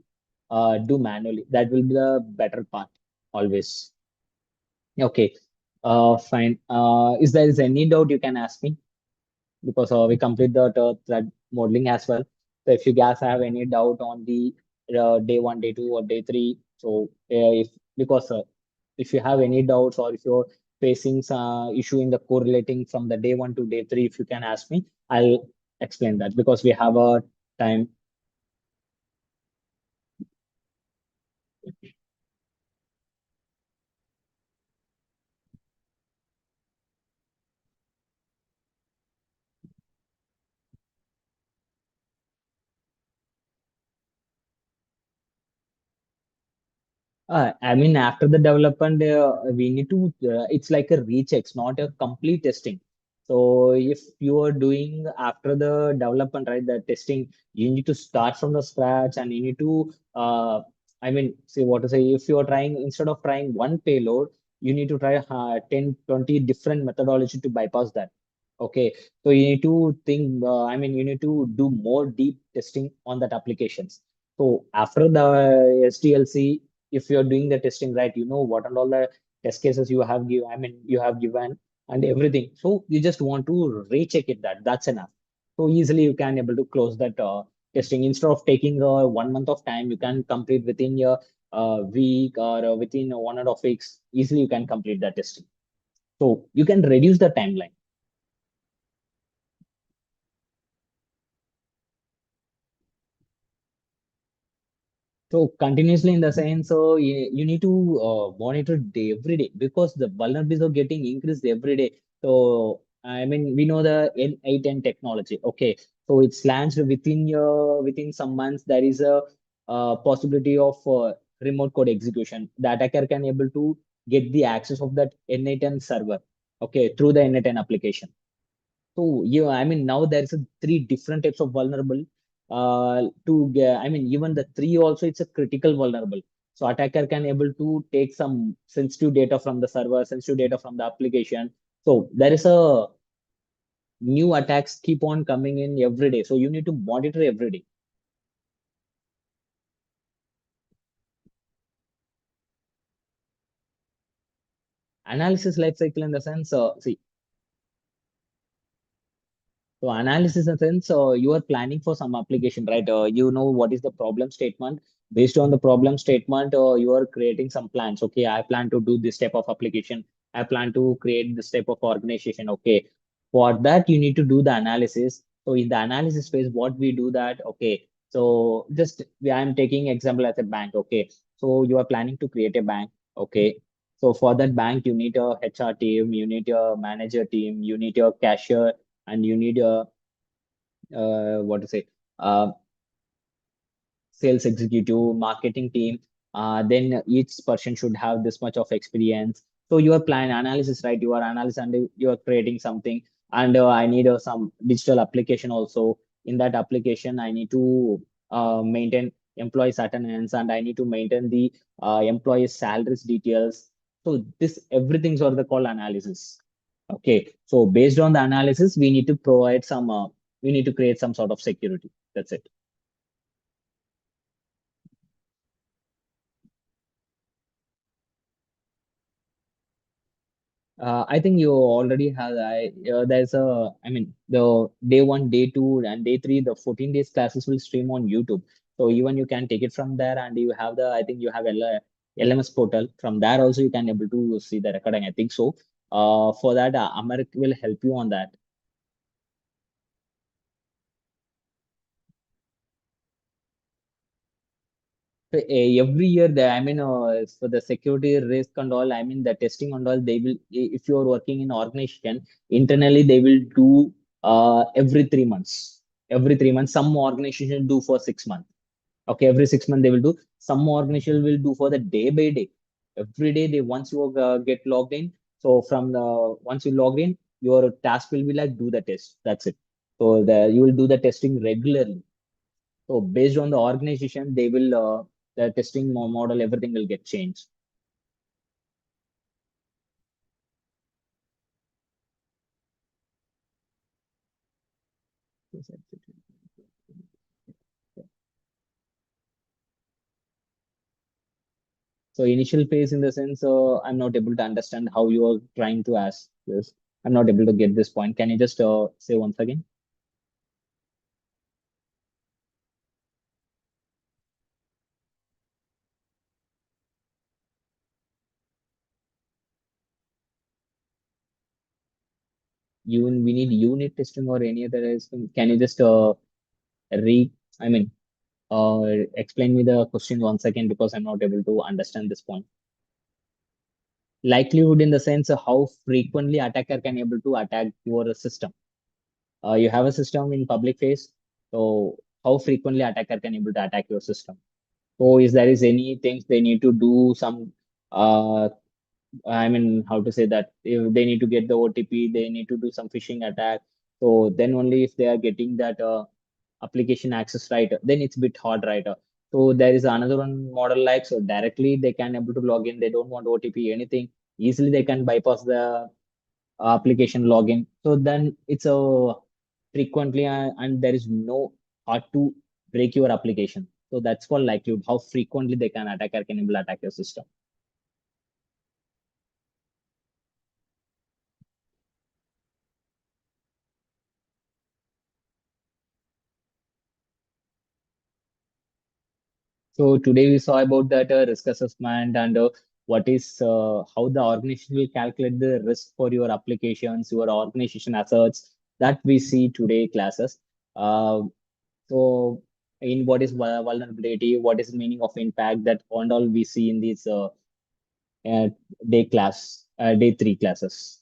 do manually. That will be the better part always. Okay, fine. Is there is any doubt you can ask me? Because we complete the thread modeling as well. So if you guys have any doubt on the day one, day two, or day three, so if because if you have any doubts, or if you're facing some issue in the correlating from the day one to day three, if you can ask me, I'll explain that, because we have a time. I mean, after the development, we need to, it's like a recheck, not a complete testing. So if you are doing after the development, right, the testing, you need to start from the scratch, and you need to, I mean, say what to say, if you are trying, instead of trying one payload, you need to try 10, 20 different methodology to bypass that. Okay. So you need to think, I mean, you need to do more deep testing on that applications. So after the SDLC, if you're doing the testing right, you know what and all the test cases you have given, I mean, you have given, and everything. So you just want to recheck it, that's enough. So easily you can able to close that testing. Instead of taking 1 month of time, you can complete within your a week or within 1.5 weeks, easily you can complete the testing. So you can reduce the timeline. So continuously in the sense, so you need to monitor day every day because the vulnerabilities are getting increased every day. So I mean, we know the N8 technology. Okay, so it's launched within some months. There is a possibility of remote code execution. The attacker can able to get the access of that N8 server. Okay, through the N8 application. So yeah, I mean now there is a three different types of vulnerable. I mean even the three also it's a critical vulnerable. So attacker can able to take some sensitive data from the server, sensitive data from the application. So there is a new attacks keep on coming in every day. So you need to monitor every day. Analysis life cycle in the sense, see, so analysis in a sense, you are planning for some application, right? You know what is the problem statement. Based on the problem statement, you are creating some plans. Okay, I plan to do this type of application. I plan to create this type of organization. Okay, for that you need to do the analysis. So in the analysis phase, what we do that? Okay, so just I'm taking example as a bank. Okay, so you are planning to create a bank. Okay, so for that bank, you need a HR team, you need a manager team, you need a cashier, and you need a what to say uh, sales executive, marketing team. Then each person should have this much of experience. So your plan analysis, right? You are analysis and you are creating something, and I need some digital application also. In that application, I need to maintain employees attendance, and I need to maintain the employees salaries details. So this everything's are the call analysis. Okay, so based on the analysis, we need to provide some. We need to create some sort of security. That's it. I think you already have. There's I mean, the day one, day two, and day three, the 14 days classes will stream on YouTube. So even you can take it from there, and you have I think you have LMS portal. From there also you can able to see the recording. I think so. For that, Americ will help you on that. So, every year, I mean, for the security risk and all, I mean, the testing and all, they will, if you are working in organization, internally, they will do every 3 months. Every 3 months, some organization do for 6 months. Okay, every 6 months they will do. Some organization will do for the day by day. Every day, they once you get logged in. So from the once you log in, your task will be like do the test. That's it. So you will do the testing regularly. So based on the organization, they will the testing model, everything will get changed. So initial phase in the sense, I'm not able to understand how you are trying to ask this. I'm not able to get this point. Can you just say once again? We need unit testing or any other thing. Can you just I mean, uh, explain me the question once again because I'm not able to understand this point. Likelihood in the sense of how frequently attacker can able to attack your system. You have a system in public phase, so how frequently attacker can able to attack your system? So is there is any things they need to do some I mean how to say that if they need to get the OTP, they need to do some phishing attack. So then only if they are getting that application access right, then it's a bit hard, right? So there is another one model like so directly they can able to log in. They don't want OTP anything. Easily they can bypass the application login. So then it's a frequently and there is no hard to break your application. So that's called likelihood. How frequently they can attack or can able to attack your system. So today we saw about that risk assessment and what is how the organization will calculate the risk for your applications, your organization assets that we see today classes. Uh, so in what is vulnerability, what is the meaning of impact, that and all we see in these uh, day three classes.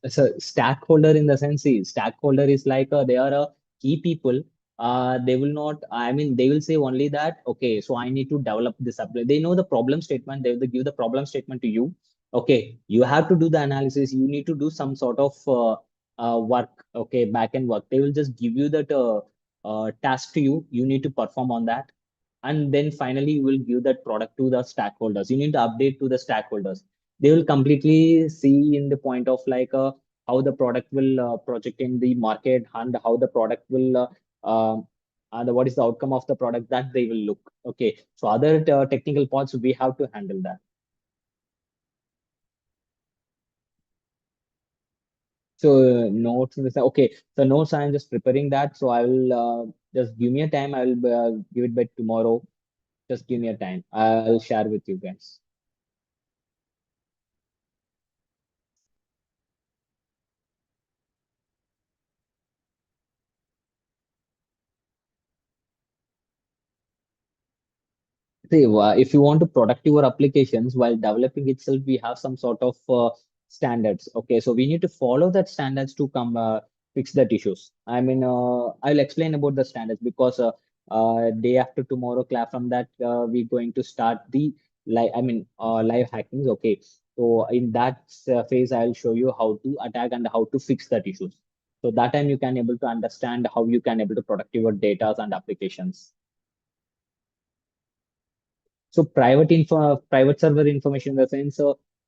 So stakeholder in the sense is stakeholder is like they are a key people. They will not, I mean, they will say only that, okay, so I need to develop this up. They know the problem statement. They will give the problem statement to you. Okay, you have to do the analysis. You need to do some sort of work, okay, back end work. They will just give you that task to you. You need to perform on that. And then finally, you will give that product to the stakeholders. You need to update to the stakeholders. They will completely see in the point of like how the product will project in the market and how the product will what is the outcome of the product that they will look. Okay, so other technical parts we have to handle that. So notes in the okay, so notes I'm just preparing that. So I will just give me a time. I will give it by tomorrow. Just give me a time. I'll share with you guys. See, if you want to protect your applications while developing itself, we have some sort of standards. Okay, so we need to follow that standards to come fix that issues. I mean, I'll explain about the standards because day after tomorrow, class from that we're going to start the live hackings. Okay, so in that phase, I'll show you how to attack and how to fix that issues. So that time you can able to understand how you can able to protect your data and applications. So private server information in the sense,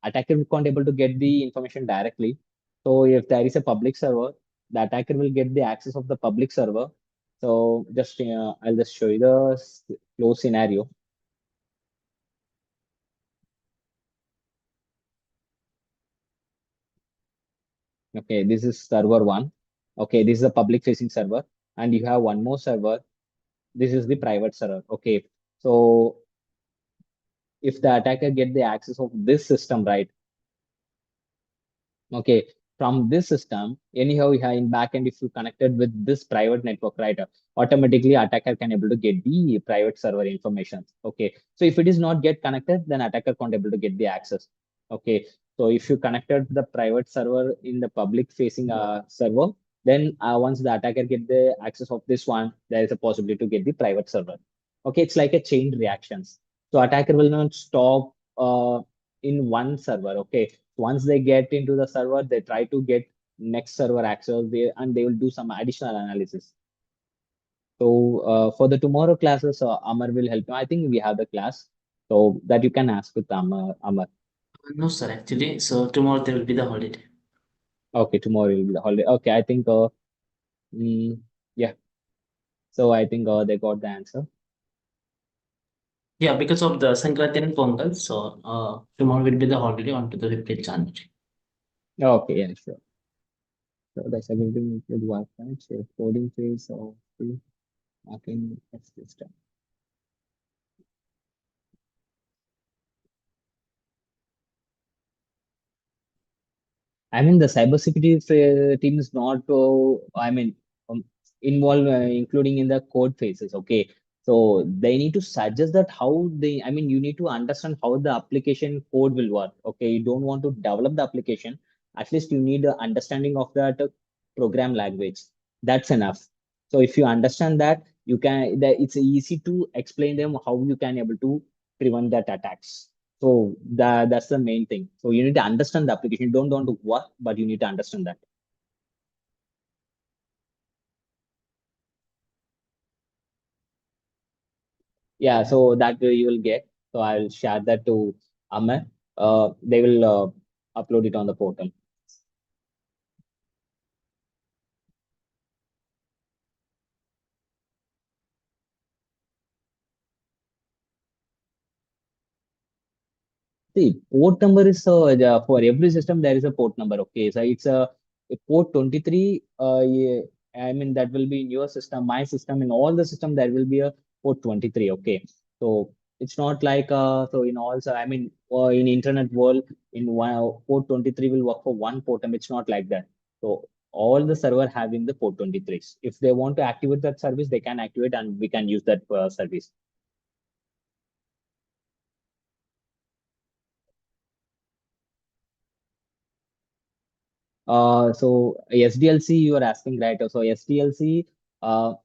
attacker can't able to get the information directly. So if there is a public server, the attacker will get the access of the public server. So just I'll just show you the flow scenario. Okay, this is server one. Okay, this is a public facing server, and you have one more server. This is the private server. Okay, so if the attacker get the access of this system, right? Okay, from this system, anyhow, in backend, if you connected with this private network, right, automatically attacker can able to get the private server information. Okay, so if it is not get connected, then attacker can't able to get the access. Okay, so if you connected the private server in the public facing server, then once the attacker get the access of this one, there is a possibility to get the private server. Okay, it's like a chain reactions. So attacker will not stop in one server. Okay, once they get into the server, they try to get next server access there, and they will do some additional analysis. So for the tomorrow classes, Amar will help you. I think we have the class, so that you can ask with Amar. No, sir, actually. So tomorrow there will be the holiday. Okay, tomorrow will be the holiday. Okay, I think mm, yeah. So I think they got the answer. Yeah, because of the Sankranti and Pongal. So tomorrow will be the holiday on to the 15th January. Okay, yeah, sure. So that's everything with Wi-Fi. So coding phase of the marking system. I mean, the cybersecurity team is not, involved, including in the code phases. Okay. So they need to suggest that how they, I mean, you need to understand how the application code will work. Okay. You don't want to develop the application. At least you need an understanding of that program language. That's enough. So if you understand that, you can, that it's easy to explain them how you can able to prevent that attacks. So that's the main thing. So you need to understand the application. You don't want to work, but you need to understand that. Yeah, so that way you will get. So I'll share that to Amar. They will upload it on the portal. See, port number is for every system there is a port number. Okay, so it's a port 23. Yeah, I mean, that will be in your system, my system, in all the system, there will be a port 23. Okay. So it's not like, so in also, I mean, in internet world, in one port 23 will work for one port, and it's not like that. So all the server having the port 23s. If they want to activate that service, they can activate and we can use that service. So SDLC you are asking, right? So SDLC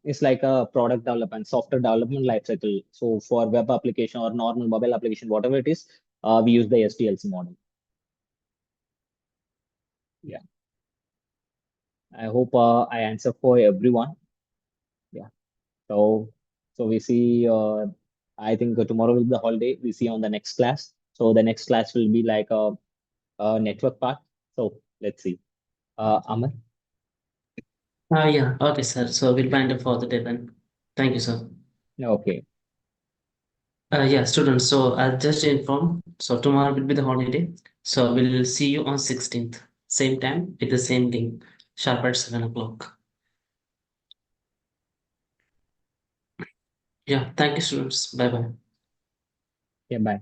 is like a product development, software development lifecycle. So for web application or normal mobile application, whatever it is, we use the SDLC model. Yeah, I hope I answer for everyone. Yeah. So we see. I think tomorrow will be the holiday. We see on the next class. So the next class will be like a network part. So let's see. Amar. Yeah, okay, sir. So we'll find it for the day then. Thank you, sir. Okay. Yeah, students. So I'll just inform. So tomorrow will be the holiday. So we'll see you on 16th, same time with the same link, sharp at 7 o'clock. Yeah, thank you, students. Bye bye. Yeah. Bye.